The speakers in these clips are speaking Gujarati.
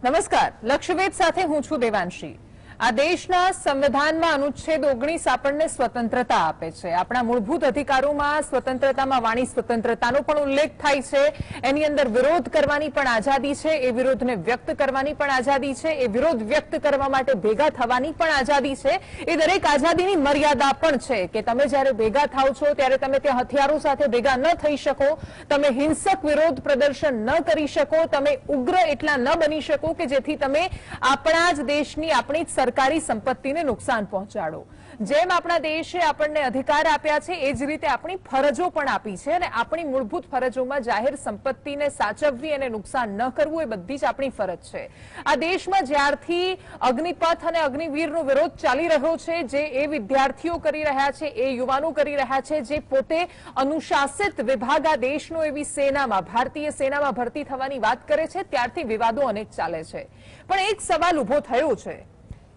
નમસ્કાર, લક્ષ્યવેદ સાથે હું છું દેવાંશી। આ દેશના સંવિધાનમાં અનુચ્છેદ 19 આપણને સ્વતંત્રતા આપે છે। આપણા મૂળભૂત અધિકારોમાં સ્વતંત્રતામાં વાણી સ્વતંત્રતાનો પણ ઉલ્લેખ થાય છે। એની અંદર વિરોધ કરવાની પણ આઝાદી છે, એ વિરોધને વ્યક્ત કરવાની પણ આઝાદી છે, એ વિરોધ વ્યક્ત કરવા માટે ભેગા થવાની પણ આઝાદી છે। એ દરેક આઝાદીની મર્યાદા પણ છે કે તમે જ્યારે ભેગા થાવ છો ત્યારે તમે તે હથિયારો સાથે ભેગા ન થઈ શકો, તમે હિંસક વિરોધ પ્રદર્શન ન કરી શકો, તમે ઉગ્ર એટલા ન બની શકો કે જેથી તમે આપણા જ દેશની આપણી જ સરકારી સંપત્તિને નુકસાન પહોંચાડો। જેમ આપણા દેશે આપણને અધિકાર આપ્યા છે એ જ રીતે આપણી ફરજો પણ આપી છે અને આપણી મૂળભૂત ફરજોમાં જાહેર સંપત્તિને સાચવવી અને નુકસાન ન કરવું એ બધી જ આપણી ફરજ છે। આ દેશમાં જ્યારથી અગ્નિપથ અને અગ્નિવીરનો વિરોધ ચાલી રહ્યો છે, જે એ વિદ્યાર્થીઓ કરી રહ્યા છે, એ યુવાનો કરી રહ્યા છે જે પોતે અનુશાસિત વિભાગ આ દેશનો એવી સેનામાં, ભારતીય સેનામાં ભરતી થવાની વાત કરે છે, ત્યારથી વિવાદો અનેક ચાલે છે। પણ એક સવાલ ઉભો થયો છે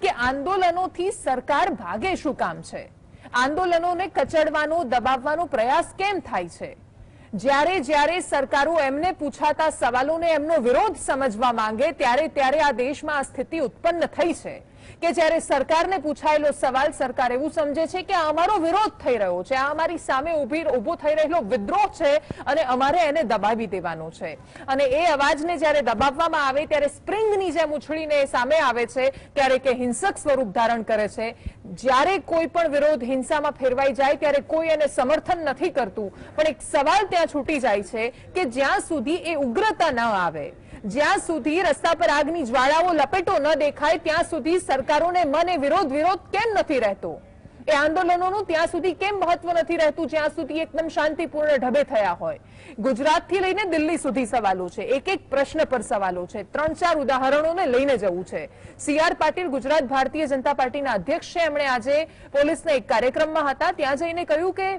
કે આંદોલનોથી સરકાર ભાગે શું કામ છે? આંદોલનોને કચડવાનો, દબાવવાનો પ્રયાસ કેમ થાય છે? જ્યારે જ્યારે સરકારો એમને પૂછાતા સવાલોને એમનો વિરોધ સમજવા માંગે ત્યારે આ દેશમાં આ સ્થિતિ ઉત્પન્ન થઈ છે કે જ્યારે સરકારને પૂછાયેલો સવાલ સરકાર એવું સમજે છે કે આ અમારો વિરોધ થઈ રહ્યો છે, આ અમારી સામે ઊભો થઈ રહેલો વિદ્રોહ છે અને અમારે એને દબાવી દેવાનો છે। અને એ અવાજને જ્યારે દબાવવામાં આવે ત્યારે સ્પ્રિંગની જેમ ઉછળીને એ સામે આવે છે, ત્યારે કે હિંસક સ્વરૂપ ધારણ કરે છે। જ્યારે કોઈ પણ વિરોધ હિંસામાં ફેરવાઈ જાય ત્યારે કોઈ એને સમર્થન નથી કરતું, પણ એક સવાલ ત્યાં છૂટી જાય છે કે જ્યાં સુધી એ ઉગ્રતા ન આવે, જ્યાં સુધી રસ્તા પર આગની જ્વાળાઓ લપેટો ન દેખાય, ત્યાં સુધી સરકારોને મને વિરોધ કેમ નથી રહેતો? એ આંદોલનોનું ત્યાં સુધી કેમ મહત્વ નથી રહેતું જ્યાં સુધી એકદમ શાંતિપૂર્ણ ઢબે થયા હોય? ગુજરાતથી લઈને દિલ્હી સુધી સવાલો છે, એક એક પ્રશ્ન પર સવાલો છે। 3-4 ઉદાહરણોને લઈને જવું છે। સી.આર. પાટીલ ગુજરાત ભારતીય જનતા પાર્ટીના અધ્યક્ષ છે, એમણે આજે પોલીસના એક કાર્યક્રમમાં હતા, ત્યાં જઈને કહ્યું કે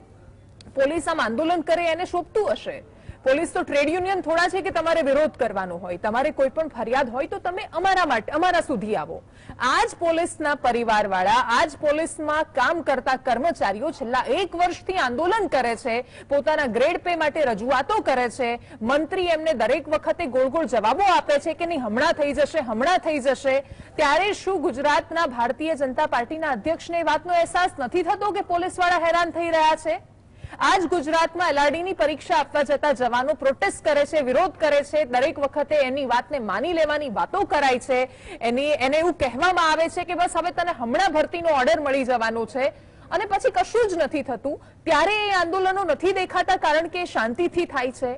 પોલીસ આમ આંદોલન કરે એને શોભતું હશે। પોલીસ તો ટ્રેડ યુનિયન થોડા છે કે તમારે વિરોધ કરવાનો હોય, તમારે કોઈ પણ ફરિયાદ હોય તો તમે અમારા સુધી આવો। આ જ પોલીસના પરિવારવાળા, આ જ પોલીસમાં કામ કરતા કર્મચારીઓ છેલ્લા 1 વર્ષથી આંદોલન કરે છે, પોતાના ગ્રેડ પે માટે રજૂઆતો કરે છે, મંત્રી એમને દરેક વખતે ગોળ ગોળ જવાબો આપે છે કે નહીં હમણાં થઈ જશે, હમણાં થઈ જશે। ત્યારે શું ગુજરાતના ભારતીય જનતા પાર્ટીના અધ્યક્ષને એ વાતનો અહેસાસ નથી થતો કે પોલીસવાળા હેરાન થઈ રહ્યા છે? આજ ગુજરાતમાં એલઆરડીની પરીક્ષા આપવા જતા જવાનો પ્રોટેસ્ટ કરે છે, વિરોધ કરે છે, દરેક વખતે એની વાતને માની લેવાની વાતો કરાય છે, એને એવું કહેવામાં આવે છે કે બસ હવે તને હમણાં ભરતીનો ઓર્ડર મળી જવાનો છે અને પછી કશું જ નથી થતું। ત્યારે એ આંદોલનો નથી દેખાતા કારણ કે શાંતિથી થાય છે,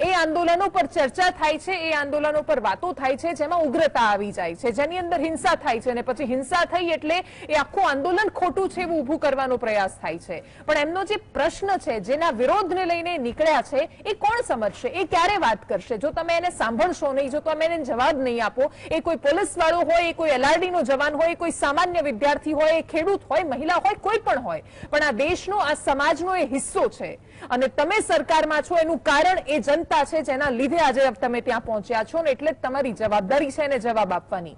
એ આંદોલનો પર ચર્ચા થાય છે, એ આંદોલનો પર વાતો થાય છે જેમાં ઉગ્રતા આવી જાય છે, જેની અંદર હિંસા થાય છે અને પછી હિંસા થઈ એટલે એ આખું આંદોલન ખોટું છે એવું ઊભું કરવાનો પ્રયાસ થાય છે। પણ એમનો જે પ્રશ્ન છે, જેના વિરોધને લઈને નીકળ્યા છે, એ કોણ સમજશે? એ ક્યારે વાત કરશે? જો તમે એને સાંભળશો નહીં, જો તમે એને જવાબ નહીં આપો, એ કોઈ પોલીસ વાળો હોય, એ કોઈ એલઆરડીનો જવાન હોય, કોઈ સામાન્ય વિદ્યાર્થી હોય, એ ખેડૂત હોય, મહિલા હોય, કોઈ પણ હોય, પણ આ દેશનો, આ સમાજનો એ હિસ્સો છે અને તમે સરકારમાં છો એનું કારણ એ જનતા છે જેના લીધે આજે તમે ત્યાં પહોંચ્યા છો ને એટલે જ તમારી જવાબદારી છે એને જવાબ આપવાની।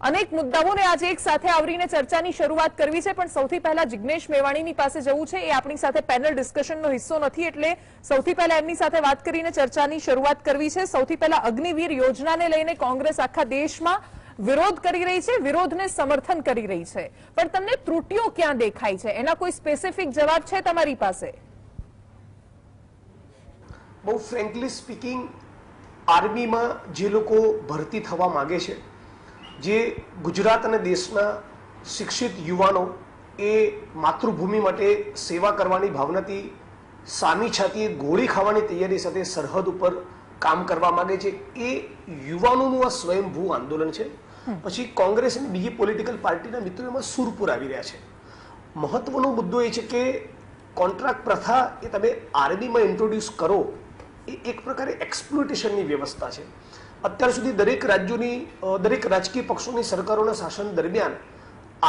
અનેક મુદ્દાઓને આજે એક સાથે આવરીને ચર્ચાની શરૂઆત કરવી છે, પણ સૌથી પહેલા જિગ્નેશ મેવાણીની પાસે જવું છે। એ આપણી સાથે પેનલ ડિસ્કશનનો હિસ્સો નથી એટલે સૌથી પહેલા એમની સાથે વાત કરીને ચર્ચાની શરૂઆત કરવી છે। સૌથી પહેલા અગ્નિવીર યોજનાને લઈને કોંગ્રેસ આખા દેશમાં વિરોધ કરી રહી છે, વિરોધને સમર્થન કરી રહી છે, પણ તમને ત્રુટીઓ ક્યાં દેખાય છે? એના કોઈ સ્પેસિફિક જવાબ છે તમારી પાસે? બહુ ફ્રેન્કલી સ્પીકિંગ, આર્મીમાં જે લોકો ભરતી થવા માગે છે, જે ગુજરાત અને દેશના શિક્ષિત યુવાનો એ માતૃભૂમિ માટે સેવા કરવાની ભાવનાથી સામી છાતીએ ગોળી ખાવાની તૈયારી સાથે સરહદ ઉપર કામ કરવા માંગે છે, એ યુવાનોનું આ સ્વયંભૂ આંદોલન છે। પછી કોંગ્રેસ અને બીજી પોલિટિકલ પાર્ટીના મિત્રો એમાં સુરપુર આવી રહ્યા છે। મહત્વનો મુદ્દો એ છે કે કોન્ટ્રાક્ટ પ્રથા એ તમે આર્મીમાં ઇન્ટ્રોડ્યુસ કરો એ એક પ્રકારે એક્સપ્લોટેશનની વ્યવસ્થા છે। અત્યાર સુધી દરેક રાજ્યોની, દરેક રાજકીય પક્ષોની સરકારોના શાસન દરમિયાન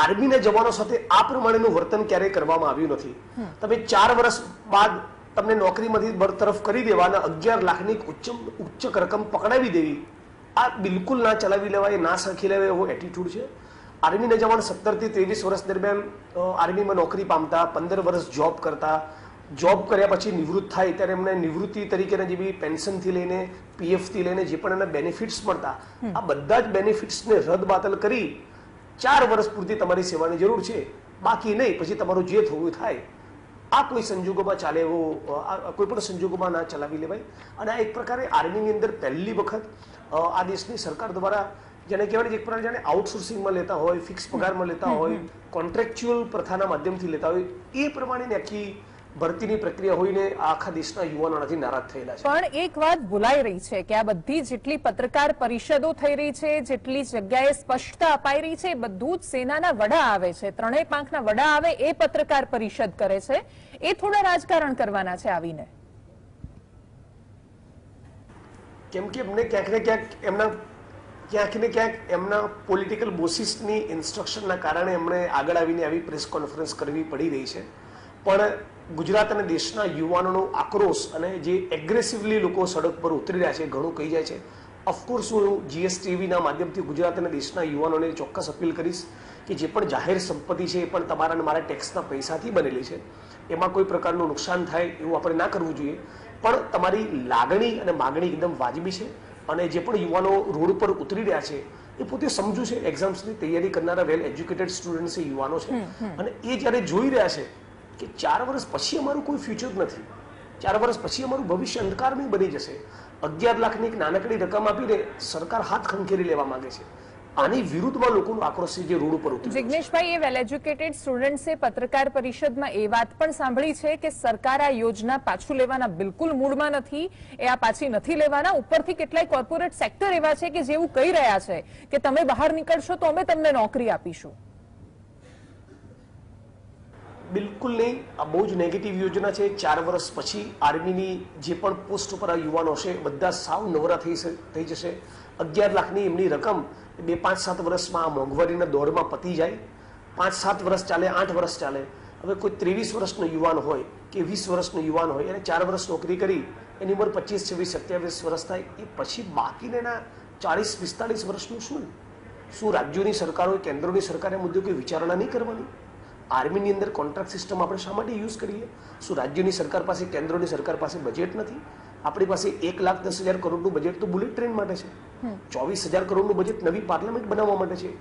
આર્મીના જવાનો સાથે આ પ્રમાણેનું વર્તન ક્યારેય કરવામાં આવ્યું નથી। તમે 4 વર્ષ બાદ તમને નોકરીમાંથી બરતરફ કરી દેવાના 11 લાખની ઉચ્ચ રકમ પકડાવી દેવી, આ બિલકુલ ના ચલાવી લેવાય, ના સાંખી લેવાય એવો એટીટ્યુડ છે। આર્મીના જવાન 17 થી 23 વર્ષ દરમિયાન આર્મીમાં નોકરી પામતા, 15 વર્ષ જોબ કરતા, જોબ કર્યા પછી નિવૃત્ત થાય ત્યારે એમને નિવૃત્તિ તરીકેના જે બી પેન્શનથી લઈને પીએફથી લઈને જે પણ એના બેનિફિટ્સ મળતા, આ બધા જ બેનિફિટ્સને રદ-બાતલ કરી 4 વર્ષ પૂરતી તમારી સેવાની જરૂર છે, બાકી નહીં, પછી તમારું જે થવું થાય. આ કોઈ સંજોગોમાં ચાલે એવો, કોઈ પણ સંજોગોમાં ના ચલાવી લેવાય. અને આ એક પ્રકારે આર્મીની અંદર પહેલી વખત આ દેશની સરકાર દ્વારા જેને કહેવાય એક પ્રકારે જાણે આઉટસોર્સિંગમાં લેતા હોય, ફિક્સ પગારમાં લેતા હોય, કોન્ટ્રાક્ચ્યુઅલ પ્રથાના માધ્યમથી લેતા હોય, એ પ્રમાણેની આખી ભરતીની પ્રક્રિયા હોઈને આખા દેશના યુવાનોથી નારાજ થયેલા છે. પણ એક વાત ભૂલાઈ રહી છે કે આ બધી જેટલી પત્રકાર પરિષદો થઈ રહી છે, જેટલી જગ્યાએ સ્પષ્ટતા અપાઈ રહી છે, બધું જ સેનાના વડા આવે છે, ત્રણેય પાંખના વડા આવે એ પત્રકાર પરિષદ કરે છે. એ થોડા રાજકારણ કરવાના છે આવીને, કેમ કે એમને ક્યાંક ને ક્યાંક એમના પોલિટિકલ બોસિસની ઇન્સ્ટ્રક્શનના કારણે એમણે આગળ આવીને આવી પ્રેસ કોન્ફરન્સ કરવી પડી રહી છે. પણ ગુજરાત અને દેશના યુવાનોનો આક્રોશ અને જે એગ્રેસિવલી લોકો સડક પર ઉતરી રહ્યા છે ઘણું કહી જાય છે. ઓફકોર્સ હું જીએસટીવીના માધ્યમથી ગુજરાત અને દેશના યુવાનોને ચોક્કસ અપીલ કરીશ કે જે પણ જાહેર સંપત્તિ છે એ પણ તમારા અને મારા ટેક્સના પૈસાથી બનેલી છે, એમાં કોઈ પ્રકારનું નુકસાન થાય એવું આપણે ના કરવું જોઈએ. પણ તમારી લાગણી અને માગણી એકદમ વાજબી છે. અને જે પણ યુવાનો રોડ પર ઉતરી રહ્યા છે એ પોતે સમજુ છે, એક્ઝામ્સની તૈયારી કરનારા વેલ એજ્યુકેટેડ સ્ટુડન્ટ્સ યુવાનો છે, અને એ જ્યારે જોઈ રહ્યા છે કે 4 વર્ષ પછી અમારું કોઈ ફ્યુચર નથી, 4 વર્ષ પછી અમારું ભવિષ્ય અંધકારમય બની જશે, 11 લાખની એક નાનકડી રકમ આપીને સરકાર હાથ ખંખેરી લેવા માંગે છે, આની વિરુદ્ધમાં લોકોનો આક્રોશ છે જે રોડ ઉપર ઉતર્યો છે. જિગ્નેશભાઈ, એ વેલ એજ્યુકેટેડ સ્ટુડન્ટ્સે પત્રકાર પરિષદમાં એ વાત પણ સાંભળી છે કે સરકાર આ યોજના પાછું લેવાના બિલકુલ મૂડમાં નથી, એ આ પાછી નથી લેવાના. ઉપરથી કેટલાય કોર્પોરેટ સેક્ટર એવા છે કે જેવું કહી રહ્યા છે કે તમે બહાર નીકળશો તો અમે તમને નોકરી આપીશું. બિલકુલ નહીં, આ બહુ જ નેગેટિવ યોજના છે. 4 વર્ષ પછી આર્મીની જે પણ પોસ્ટ ઉપર આ યુવાનો હશે બધા સાવ નવરા થઈ જશે. 11 લાખની એમની રકમ 2, 5, 7 વર્ષમાં આ મોંઘવારીના દોડમાં પતી જાય. 5, 7 વર્ષ ચાલે, 8 વર્ષ ચાલે. હવે કોઈ 23 વર્ષનો યુવાન હોય કે 20 વર્ષનો યુવાન હોય અને 4 વર્ષ નોકરી કરી એની ઉંમર 25, 26, 27 વર્ષ થાય, એ પછી બાકીના 40, 45 વર્ષનું શું રાજ્યોની સરકારો, કેન્દ્રોની સરકારે મુદ્દે કોઈ વિચારણા નહીં કરવાની? આર્મીની અંદર કોન્ટ્રાક્ટ સિસ્ટમ આપણે શા માટે યુઝ કરીએ? શું રાજ્યની સરકાર પાસે, કેન્દ્રની સરકાર પાસે બજેટ નથી? આપણી પાસે 1,10,000 કરોડનું બજેટ તો બુલેટ ટ્રેન માટે છે, 24,000 કરોડનું બજેટ નવી પાર્લામેન્ટ બનાવવા માટે છે.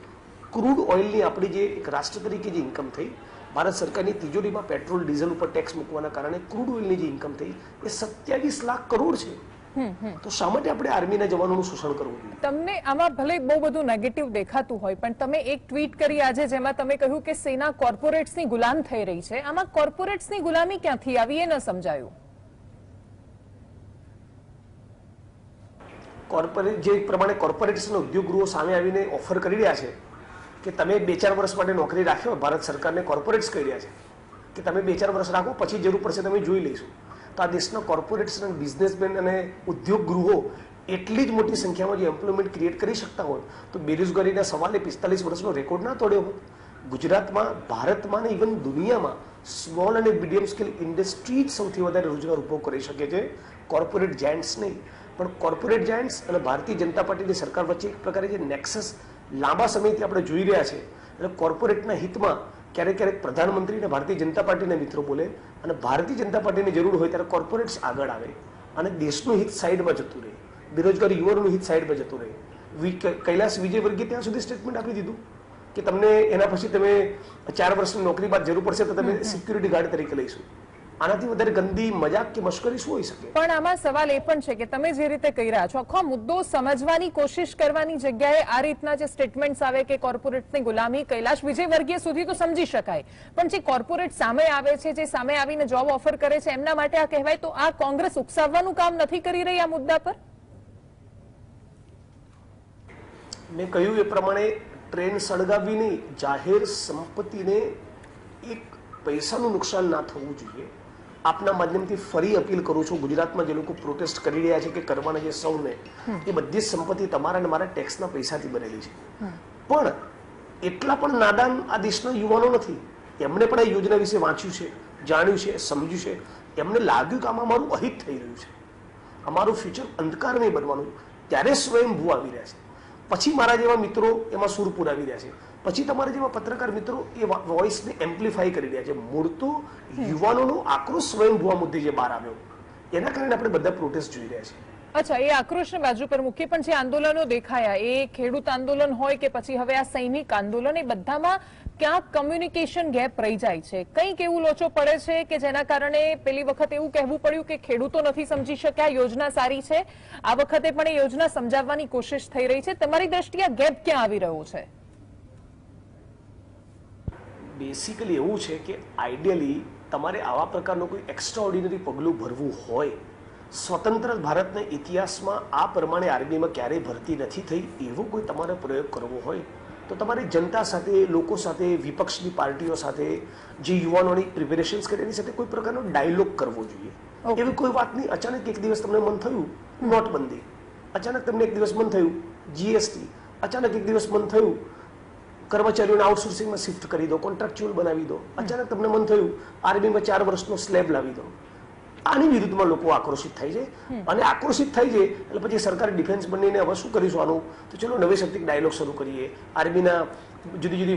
ક્રૂડ ઓઇલની આપણી જે એક રાષ્ટ્ર તરીકે જે ઇન્કમ થઈ, ભારત સરકારની તિજોરીમાં પેટ્રોલ ડીઝલ ઉપર ટેક્સ મૂકવાના કારણે ક્રૂડ ઓઇલની જે ઇન્કમ થઈ એ 27 લાખ કરોડ છે. તો શા માટે આપણે આર્મીના જવાનોનું શોષણ કરવું જોઈએ? તમને આમાં ભલે બહુ બધું નેગેટિવ દેખાતું હોય, પણ તમે એક ટ્વીટ કરી આજે જેમાં તમે કહ્યું કે સેના કોર્પોરેટ્સની ગુલામ થઈ રહી છે. આમાં કોર્પોરેટ્સની ગુલામી ક્યાંથી આવી એ ન સમજાયું. કોર્પોરેટ જે પ્રમાણે કોર્પોરેટ્સ અને ઉદ્યોગ ગૃહો સામે આવીને ઓફર કરી રહ્યા છે કે તમે 2-4 વર્ષ માટે નોકરી રાખ્યો, ભારત સરકારને કોર્પોરેટ્સ કહી રહ્યા છે કે તમે 2-4 વર્ષ રાખો, પછી જરૂર પડશે તમે જોઈ લઈશું. તો આ દેશના કોર્પોરેટ્સ અને બિઝનેસમેન અને ઉદ્યોગ ગૃહો એટલી જ મોટી સંખ્યામાં જે એમ્પ્લોયમેન્ટ ક્રિએટ કરી શકતા હોય તો બેરોજગારીના સવાલે 45 વર્ષનો રેકોર્ડ ના તોડ્યો હોત. ગુજરાતમાં, ભારતમાં અને ઇવન દુનિયામાં સ્મોલ અને મીડિયમ સ્કેલ ઇન્ડસ્ટ્રી જ સૌથી વધારે રોજગાર ઉભો કરી શકે છે, કોર્પોરેટ જાયન્ટ્સ નહીં. પણ કોર્પોરેટ જાયન્ટ્સ અને ભારતીય જનતા પાર્ટીની સરકાર વચ્ચે એક પ્રકારે જે નેક્સસ લાંબા સમયથી આપણે જોઈ રહ્યા છે, એટલે કોર્પોરેટના હિતમાં ક્યારેક પ્રધાનમંત્રી અને ભારતીય જનતા પાર્ટીના મિત્રો બોલે અને ભારતીય જનતા પાર્ટીની જરૂર હોય ત્યારે કોર્પોરેટ્સ આગળ આવે અને દેશનું હિત સાઈડમાં જતું રહે, બેરોજગાર યુવાનોનું હિત સાઈડમાં જતું રહે. કૈલાસ વિજયવર્ગીય ત્યાં સુધી સ્ટેટમેન્ટ આપી દીધું કે તમને એના પછી તમે 4 વર્ષની નોકરી બાદ જરૂર પડશે તો તમે સિક્યુરિટી ગાર્ડ તરીકે લઈશું. આનાથી વધારે ગંદી મજાક કે મશ્કરી શું હોઈ શકે? પણ આમાં સવાલ એ પણ છે કે તમે જે રીતે કહી રહ્યા છો, આખો મુદ્દો સમજવાની કોશિશ કરવાની જગ્યાએ આ રીતના જે સ્ટેટમેન્ટ્સ આવે કે કોર્પોરેટની ગુલામી, કૈલાશ વિજયવર્ગીય સુધી તો સમજી શકાય, પણ જે કોર્પોરેટ સામે આવે છે, જે સામે આવીને જોબ ઓફર કરે છે, એમના માટે આ કહેવાય તો આ કોંગ્રેસ ઉકસાવવાનું કામ નથી કરી રહી આ મુદ્દા પર? મેં કહ્યું એ પ્રમાણે ટ્રેન સળગાવવી નહીં, જાહેર સંપત્તિને એક પૈસાનું નુકસાન ના થવું જોઈએ. આપના માધ્યમથી ફરી અપીલ કરું છું, ગુજરાતમાં જે લોકો પ્રોટેસ્ટ કરી રહ્યા છે કે કરવાના છે સૌને, એ બધી જ સંપત્તિ તમારા અને મારા ટેક્સના પૈસાથી બનેલી છે. પણ એટલા પણ નાદાન આ દેશના યુવાનો નથી. એમણે પણ આ યોજના વિશે વાંચ્યું છે, જાણ્યું છે, સમજ્યું છે. એમને લાગ્યું કે આમાં અમારું અહિત થઈ રહ્યું છે, અમારું ફ્યુચર અંધકારમય બનવાનું, ત્યારે સ્વયંભૂ આવી રહ્યા છે. પછી મારા જેવા મિત્રો એમાં સૂર પુરાવી રહ્યા છે. પછી તમારા જેવા પત્રકાર મિત્રો એ વોઇસને એમ્પ્લિફાય કરી રહ્યા છે. મૂળ તો યુવાનોનો આક્રોશ સ્વયંભૂ મુદ્દે જે બહાર આવ્યો એના કારણે આપણે બધા પ્રોટેસ્ટ જોઈ રહ્યા છીએ. અચ્છા, એ આક્રોશને બાજુ પર મૂકી પણ જે આંદોલનો દેખાયા, એ ખેડૂત આંદોલન હોય કે પછી હવે આ સૈનિક આંદોલન, એ બધામાં ક્યાંક કમ્યુનિકેશન ગેપ રહી જાય છે. કંઈક એવું લોચો પડે છે કે જેના કારણે પેલી વખત એવું કહેવું પડ્યું કે ખેડૂતો નથી સમજી શક્યા, યોજના સારી છે. આ વખતે પણ એ યોજના સમજાવવાની કોશિશ થઈ રહી છે. તમારી દ્રષ્ટિએ આ ગેપ ક્યાં આવી રહ્યો છે? બેસિકલી એવું છે કે આઈડિયલી તમારે આવા પ્રકારનું કોઈ એક્સ્ટ્રાઓર્ડિનરી પગલું ભરવું હોય, સ્વતંત્ર ભારતના ઇતિહાસમાં આ પ્રમાણે આર્મીમાં ક્યારેય ભરતી નથી થઈ એવો કોઈ તમારે પ્રયોગ કરવો હોય તો તમારે જનતા સાથે, લોકો સાથે, વિપક્ષની પાર્ટીઓ સાથે, જે યુવાનોની પ્રિપેરેશન્સ કરે એની સાથે કોઈ પ્રકારનો ડાયલોગ કરવો જોઈએ. એવી કોઈ વાત નહીં. અચાનક એક દિવસ તમને મન થયું નોટબંધી, અચાનક તમને એક દિવસ મન થયું જીએસટી, અચાનક એક દિવસ મન થયું કર્મચારીઓને આઉટસોર્સિંગમાં શિફ્ટ કરી દો, કોન્ટ્રાક્ચ્યુઅલ બનાવી દો, અચાનક તમને મન થયું આર્મીમાં 4 વર્ષનો સ્લેબ લાવી દો. આની વિરુદ્ધમાં લોકો આક્રોશિત થાય છે અને આક્રોશિત થાય છે એટલે પછી સરકાર ડિફેન્સ બનીને હવે શું કરીશું આનું, તો ચલો નવી શક્તિ ડાયલોગ શરૂ કરીએ, આર્મીના જુદી જુદી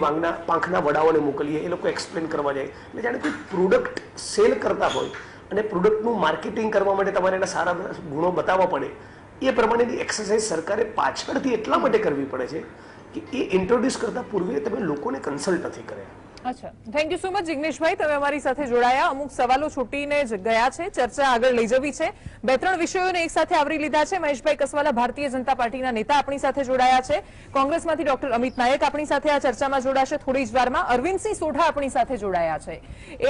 પાંખના વડાઓને મોકલીએ, એ લોકો એક્સપ્લેન કરવા જાય. એટલે જાણે કોઈ પ્રોડક્ટ સેલ કરતા હોય અને પ્રોડક્ટનું માર્કેટિંગ કરવા માટે તમારે એના સારા ગુણો બતાવવા પડે, એ પ્રમાણેની એક્સરસાઇઝ સરકારે પાછળથી એટલા માટે કરવી પડે છે કે એ ઇન્ટ્રોડ્યુસ કરતા પૂર્વે તમે લોકોને કન્સલ્ટ નથી કર્યા. અચ્છા, થેન્ક યુ સો મચ જિગ્નેશભાઈ, તમે અમારી સાથે જોડાયા. અમુક સવાલો છૂટીને જ ગયા છે, ચર્ચા આગળ લઈ જવી છે. 2-3 વિષયોને એક સાથે આવરી લીધા છે. મહેશભાઈ કસવાલા ભારતીય જનતા પાર્ટીના નેતા આપણી સાથે જોડાયા છે. કોંગ્રેસમાંથી ડોક્ટર અમિત નાયક આપણી સાથે આ ચર્ચામાં જોડાશે થોડી જ વારમાં. અરવિંદસિંહ સોઢા આપણી સાથે જોડાયા છે.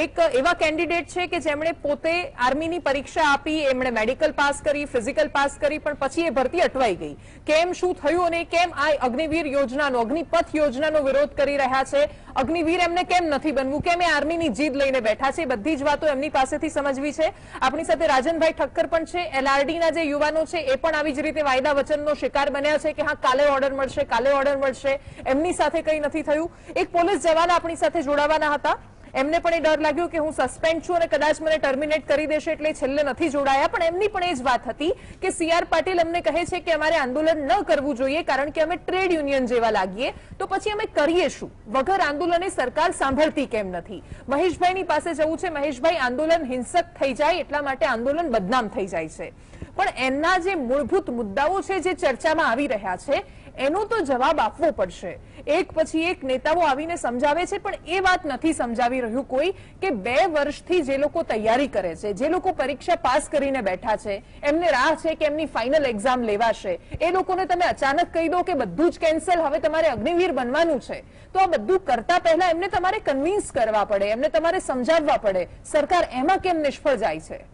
એક એવા કેન્ડિડેટ છે કે જેમણે પોતે આર્મીની પરીક્ષા આપી, એમણે મેડિકલ પાસ કરી, ફિઝિકલ પાસ કરી, પણ પછી એ ભરતી અટવાઈ ગઈ. કેમ, શું થયું અને કેમ આ અગ્નિવીર યોજનાનો, અગ્નિપથ યોજનાનો વિરોધ કરી રહ્યા છે? અગ્નિવીર એમને કેમ નથી બનવું, કેમ એ આર્મીની જીદ લઈને બેઠા છે? બધી જ વાતો એમની પાસેથી સમજવી છે. આપણી સાથે રાજનભાઈ ઠક્કર પણ છે. એલઆરડીના જે યુવાનો છે એ પણ આવી જ રીતે વાયદા વચનનો શિકાર બન્યા છે કે હા કાલે ઓર્ડર મળશે, કાલે ઓર્ડર મળશે. એમની સાથે કંઈ નથી થયું. એક પોલીસ જવાન આપણી સાથે જોડાવાના હતા, એમને પણ એ ડર લાગ્યો કે હું સસ્પેન્ડ છું અને કદાચ મને ટર્મિનેટ કરી દેશે એટલે છેલ્લે નથી જોડાયા. પણ એમની પણ એ જ વાત હતી કે CR પાટીલ અમને કહે છે કે અમારે આંદોલન ન કરવું જોઈએ કારણ કે અમે ટ્રેડ યુનિયન જેવા લાગીએ, તો પછી અમે કરીએ શું? વગર આંદોલને સરકાર સાંભળતી કેમ નથી? મહેશભાઈની પાસે જવું છે. મહેશભાઈ, આંદોલન હિંસક થઈ જાય એટલા માટે આંદોલન બદનામ થઈ જાય છે, પણ એમના જે મૂળભૂત મુદ્દાઓ છે જે ચર્ચામાં આવી રહ્યા છે એનો તો જવાબ આપવો પડશે. એક પછી એક નેતાઓ આવીને સમજાવે છે પણ એ વાત નથી સમજાવી રહ્યું કોઈ કે 2 વર્ષથી જે લોકો તૈયારી કરે છે, જે લોકો પરીક્ષા પાસ કરીને બેઠા છે, એમને રાહ છે કે એમની ફાઇનલ એક્ઝામ લેવાશે, એ લોકોને તમે અચાનક કહી દો કે બધું જ કેન્સલ, હવે તમારે અગ્નિવીર બનવાનું છે. તો આ બધું કરતા પહેલા એમને તમારે કન્વિન્સ કરવા પડે, એમને તમારે સમજાવવા પડે. સરકાર એમાં કેમ નિષ્ફળ જાય છે?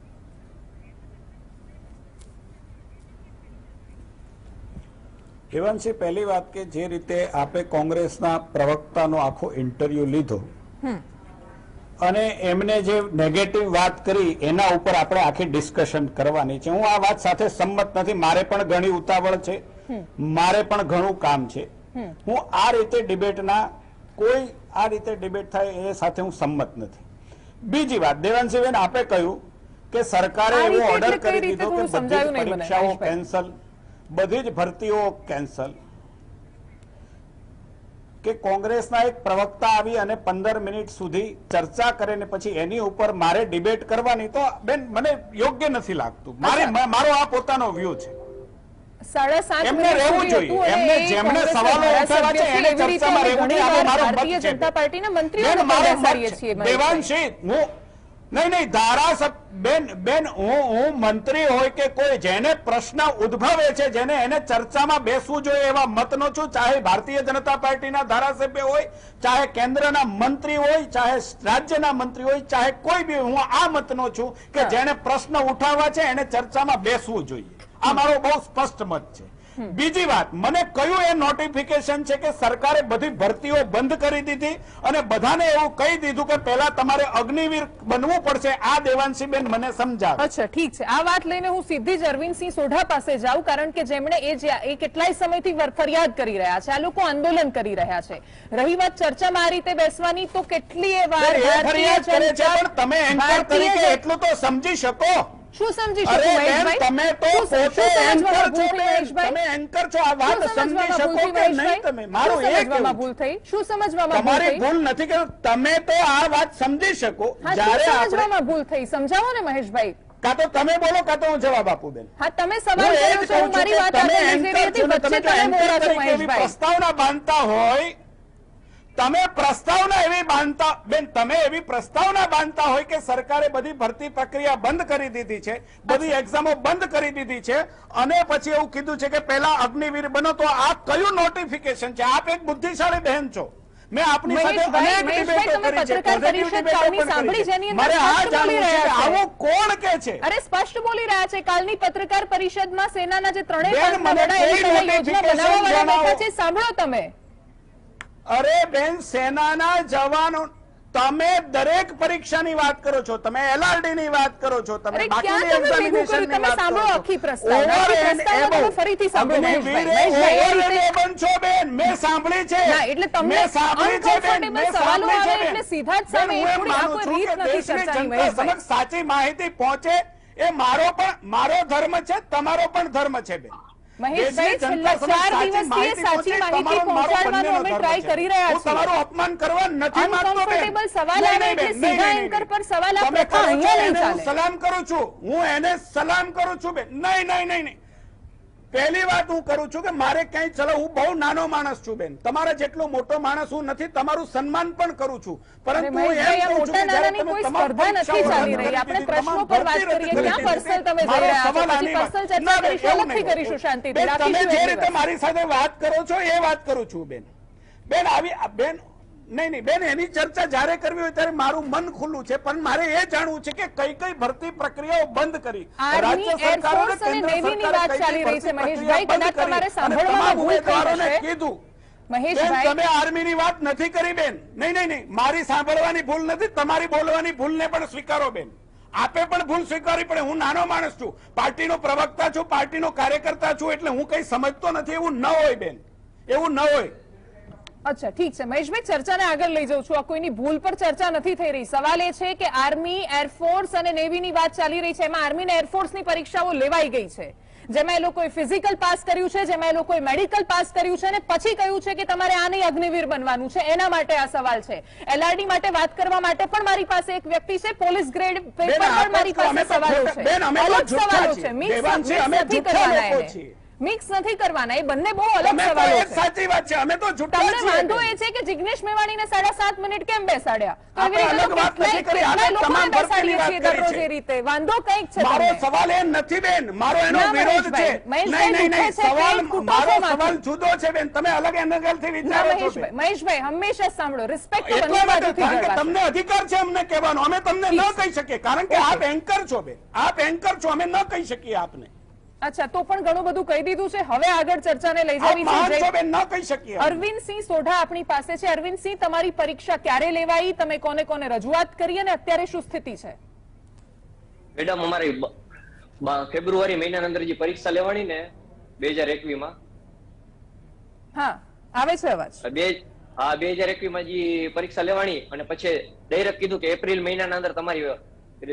હેવાંશી, પહેલી વાત કે જે રીતે આપે કોંગ્રેસના પ્રવક્તાનો આખો ઇન્ટરવ્યુ લીધો અને એમને જે નેગેટિવ વાત કરી એના ઉપર આપણે આખી ડિસ્કશન કરવાની છે. હું આ વાત સાથે સંમત નથી. મારે પણ ઘણી ઉતાવળ છે, મારે પણ ઘણું કામ છે. હું આ રીતે ડિબેટના કોઈ આ રીતે ડિબેટ થાય એ સાથે હું સંમત નથી. બીજી વાત, દેવાંશીબેન આપે કહ્યું કે સરકારે એવો ઓર્ડર કરી દીધો કે બધી પરીક્ષાઓ કેન્સલ, બધી જ ભરતીઓ કેન્સલ. કે કોંગ્રેસના એક પ્રવક્તા આવી અને 15 મિનિટ સુધી ચર્ચા કરે ને પછી એની ઉપર મારે ડિબેટ કરવાની, તો બેન મને યોગ્ય નથી લાગતું. મારો આ પોતાનો વ્યૂ છે. 7:30 એમને રહેવું જોઈએ. એમને જેમને સવાલો ઉઠાવ્યા છે એને ચર્ચામાં રહેવું જોઈએ. આ મારો મત છે. જનતા પાર્ટીના મંત્રીઓને બેસાડીએ છીએ. દેવાંશી, હું નહીં બેન હું મંત્રી હોય કે કોઈ જેને પ્રશ્ન ઉદ્ભવે છે, જેને એને ચર્ચામાં બેસવું જોઈએ એવા મતનો છું. ચાહે ભારતીય જનતા પાર્ટીના ધારાસભ્ય હોય, ચાહે કેન્દ્રના મંત્રી હોય, ચાહે રાજ્યના મંત્રી હોય, ચાહે કોઈ બી, હું આ મતનો છું કે જેને પ્રશ્ન ઉઠાવવા છે એને ચર્ચામાં બેસવું જોઈએ. આ મારો બહુ સ્પષ્ટ મત છે. બીજી વાત, મને કયું એ નોટિફિકેશન છે કે સરકારે બધી ભરતીઓ બંધ કરી દીધી અને બધાને એવું કહી દીધું કે પહેલા તમારે અગ્નિવીર બનવું પડશે? આ દેવાંશીબેન મને સમજાવે. અચ્છા, ઠીક છે. આ વાત લઈને હું સીધી જ અરવિંદસિંહ સોઢા પાસે જાઉં, કારણ કે જેમણે એ કેટલાય સમયથી ફરિયાદ કરી રહ્યા છે, આ લોકો આંદોલન કરી રહ્યા છે. રહી વાત ચર્ચામાં આ રીતે બેસવાની, તો કેટલીય વાર ફરિયાદ કરે છે, પણ તમે એન્કર તરીકે એટલું તો સમજી શકો. શું સમજી અરે શકું બેન, મહેશભાઈ? તમે તો શું પોતે સમજવામાં એન્કર છો ભૂલ થઈ, બેન. મહેશભાઈ? તમે એન્કર છો, આ વાત શું સમજી સમજવામાં શકો ભૂલ કે થઈ, નહીં મહેશભાઈ? તમે? મારું શું એ સમજવામાં કહેવું ભૂલ થઈ? શું સમજવામાં ભૂલ તમારી થઈ? ભૂલ નથી કે તમે તો આ વાત સમજી શકો હા, જ્યારે શું આપણે સમજવામાં ભૂલ થઈ? સમજાવો ને મહેશભાઈ. કાં તો તમે બોલો કાં તો હું જવાબ આપું બેન. હા, તમે સવાલ હું એ કર્યો જ છે, કહું હું છું મારી કે વાત તમે આગળ લઈ જઈ રહી એન્કર હતી, છો ને, વચ્ચે તમે તમે એન્કર બોલો છો તરીકે એવી મહેશભાઈ. પ્રસ્તાવના બાંધતા હોય, તમે પ્રસ્તાવના એવી બાંધતા બેન, તમે એવી પ્રસ્તાવના બાંધતા હોય કે સરકારે બધી ભરતી પ્રક્રિયા બંધ કરી દીધી છે, બધી એક્ઝામો બંધ કરી દીધી છે, અને પછી એવું કીધું છે કે પહેલા અગ્નિવીર બનો, તો આ કયું નોટિફિકેશન છે? આપ એક બુદ્ધિશાળી બહેન છો. મેં આપની સાથે મહેશભાઈ, અનેક મહેશભાઈ, ડિબેટો તમે કરી છે, પત્રકાર પોઝિટિવ પરિષદ ડિબેટો કાલની પણ સાંભળી કરી જેની છે. અંદર મારે આ સ્પષ્ટ બોલી જાણવું છે કે રહ્યા છે. આવું કોણ કે છે? અરે સ્પષ્ટ બોલી રહ્યા છે, કાલની પત્રકાર પરિષદમાં સેનાના જે ત્રણેય બેન, પાંખના મને વડા એની કોઈ તમે યોજના બનાવવા વાળા notification બેઠા છે, સાંભળો તમે. અરે બેન, સેનાના જવાનો, તમે દરેક પરીક્ષાની વાત કરો છો, તમે LRD ની વાત કરો છો, તમે અરે બાકીની ક્યાં તમે ભેગું એક્ઝામિનેશન કર્યું? ની તમે વાત સાંભળો કરો છો. આખી પ્રસ્તાવના. Over આખી and પ્રસ્તાવના તમે above. ફરીથી સાંભળો અગ્નિવીર મહેશભાઈ. મહેશભાઈ, એ over and રીતે- above છો બેન, મેં સાંભળી છે. ના, એટલે તમને મેં સાંભળી છે બેન, uncomfortable મેં સવાલો સાંભળી છે આવે બેન. એટલે સીધા જ બેન, સામે હું એ એમ થોડી આ માનું કોઈ છું રીત કે નથી દેશની ચર્ચાની, જનતા મહેશભાઈ. સમક્ષ સાચી માહિતી પહોંચે એ મારો ધર્મ છે, તમારો પણ ધર્મ છે બેન. મહેશભાઈ, દેશની જનતા છેલ્લા 4 સમક્ષ દિવસથી સાચી પહોંચે, માહિતી તમારો મારો પહોંચાડવાનો બંનેનો અમે ધર્મ ટ્રાય છે. કરી રહ્યા હું છીએ. તમારું અપમાન કરવા નથી માંગતો બેન. Uncomfortable સવાલ નહીં, આવે નહીં, એટલે બેન, સીધા નહીં, એન્કર નહીં. પર સવાલ આ તમે પ્રથા કરો છો, અહીંયા નહીં એને હું ચાલે. સલામ કરું છું, હું એને સલામ કરું છું બેન. નહીં નહીં નહીં નહીં. પહેલી વાત હું કરું છું કે મારે ક્યાંય, ચલો હું બહુ નાનો માણસ છું બેન, તમારા જેટલો મોટો માણસ હું નથી, તમારું સન્માન પણ કરું છું, પરંતુ હું એમ મહેશભાઈ, આ કહું છું મોટા કે જ્યારે નાનાની તમે કોઈ તમામ સ્પર્ધા નથી પરીક્ષાઓ ચાલી રદ રહી. કરી આપણે દીધી, પ્રશ્નો તમામ પર વાત ભરતી રદ કરીએ. કરી ક્યાં દીધી. પર્સનલ તમે જઈ મારો રહ્યા છો? સવાલ પછી આની વાત. પર્સનલ ચર્ચા ના બેન, કરીશું, એવું અલગથી નહીં. કરીશું શાંતિથી. બેન, તમે રાખીશું જે એક રીતે દિવસ. મારી સાથે વાત કરો છો એ વાત કરું છું બેન. બેન બેન, નહીં નહીં બેન, એની ચર્ચા જ્યારે કરવી હોય ત્યારે મારું મન ખુલ્લું છે, પણ મારે એ જાણવું છે કે કઈ કઈ ભરતી પ્રક્રિયાઓ બંધ કરી. આર્મી, એરફોર્સ અને નેવીની વાત ચાલી રહી છે મહેશભાઈ. કદાચ તમારે સાંભળવામાં ભૂલ થઈ હશે. કીધું મહેશભાઈ, તમે આર્મીની વાત નથી કરી બેન. નહીં નહીં નહીં, મારી સાંભળવાની ભૂલ નથી, તમારી બોલવાની ભૂલને પણ સ્વીકારો બેન. આપે પણ ભૂલ સ્વીકારવી પડે. હું નાનો માણસ છું, પાર્ટીનો પ્રવક્તા છું, પાર્ટીનો કાર્યકર્તા છું, એટલે હું કઈ સમજતો નથી એવું ન હોય બેન, એવું ન હોય. અચ્છા ઠીક છે મહેશભાઈ, ચર્ચાને આગળ લઈ જાઉં છું. આ કોઈની ભૂલ પર ચર્ચા નથી થઈ રહી. સવાલ એ છે કે આર્મી, એરફોર્સ અને નેવીની વાત ચાલી રહી છે. એમાં આર્મી અને એરફોર્સની પરીક્ષાઓ લેવાઈ ગઈ છે, જેમાં એ લોકોએ ફિઝિકલ પાસ કર્યું છે, જેમાં એ લોકોએ મેડિકલ પાસ કર્યું છે, અને પછી કહ્યું છે કે તમારે આ નહીં અગ્નિવીર બનવાનું છે. એના માટે આ સવાલ છે. LRD માટે વાત કરવા માટે પણ મારી પાસે એક વ્યક્તિ છે, પોલીસ ગ્રેડ પેપર પણ મારી પાસે સવાલો છે, અલગ સવાલો છે. મિક્સ નથી કરવાના એને. મિક્સ નથી કરવાના, એ બંને બહુ અલગ સવાલો છે. સાચી વાત છે, અમે તો જૂઠા તમને છીએ વાંધો બેન. એ છે કે જિગ્નેશ મેવાણીને 7.5 મિનિટ કેમ બેસાડ્યા? તો આપણે એવી રીતે અલગ વાત નથી કરી, કેટલાય આપણે લોકોને તમામ બેસાડીએ ભરતીની છીએ વાત કરી દરરોજ છે. એ રીતે. વાંધો કંઈક છે મારો તમને. સવાલ એ નથી બેન, મારો એનો ના, વિરોધ છે. મહેશભાઈ, નહીં નહીં નહીં, જૂઠો છે, સવાલ કંઈક તૂટો મારો છે માંથી. સવાલ જુદો છે બેન, તમે અલગ એંગલથી ના, વિચારો છો બેન. મહેશભાઈ હંમેશા સાંભળો, રિસ્પેક્ટ એટલા બંને માટે, બાજુથી કારણ કે જળવાશે. તમને અધિકાર છે અમને કહેવાનો, અમે તમને ન કહી શકીએ, કારણ કે આપ એન્કર છો બેન, આપ એન્કર છો, અમે ન કહી શકીએ આપને. અચ્છા, તો પણ ઘણું બધું કહી દીધું છે. હવે આગળ ચર્ચાને લઈ આપ જવી મહાન છો છે. બેન, ન કહી શકીએ. અરવિંદસિંહ સોઢા આપણી પાસે છે. અરવિંદસિંહ, તમારી પરીક્ષા ક્યારે લેવાઈ? તમે કોને કોને રજૂઆત કરી અને અત્યારે શું સ્થિતિ છે? મેડમ, અમારી ફેબ્રુઆરી મહિનાની અંદર જે પરીક્ષા લેવાની ને 2021 માં. હા, આવે છે અવાજ. 2021 માં જે પરીક્ષા લેવાની, અને પછી ડાયરેક્ટ કીધું કે એપ્રિલ મહિનાના અંદર તમારી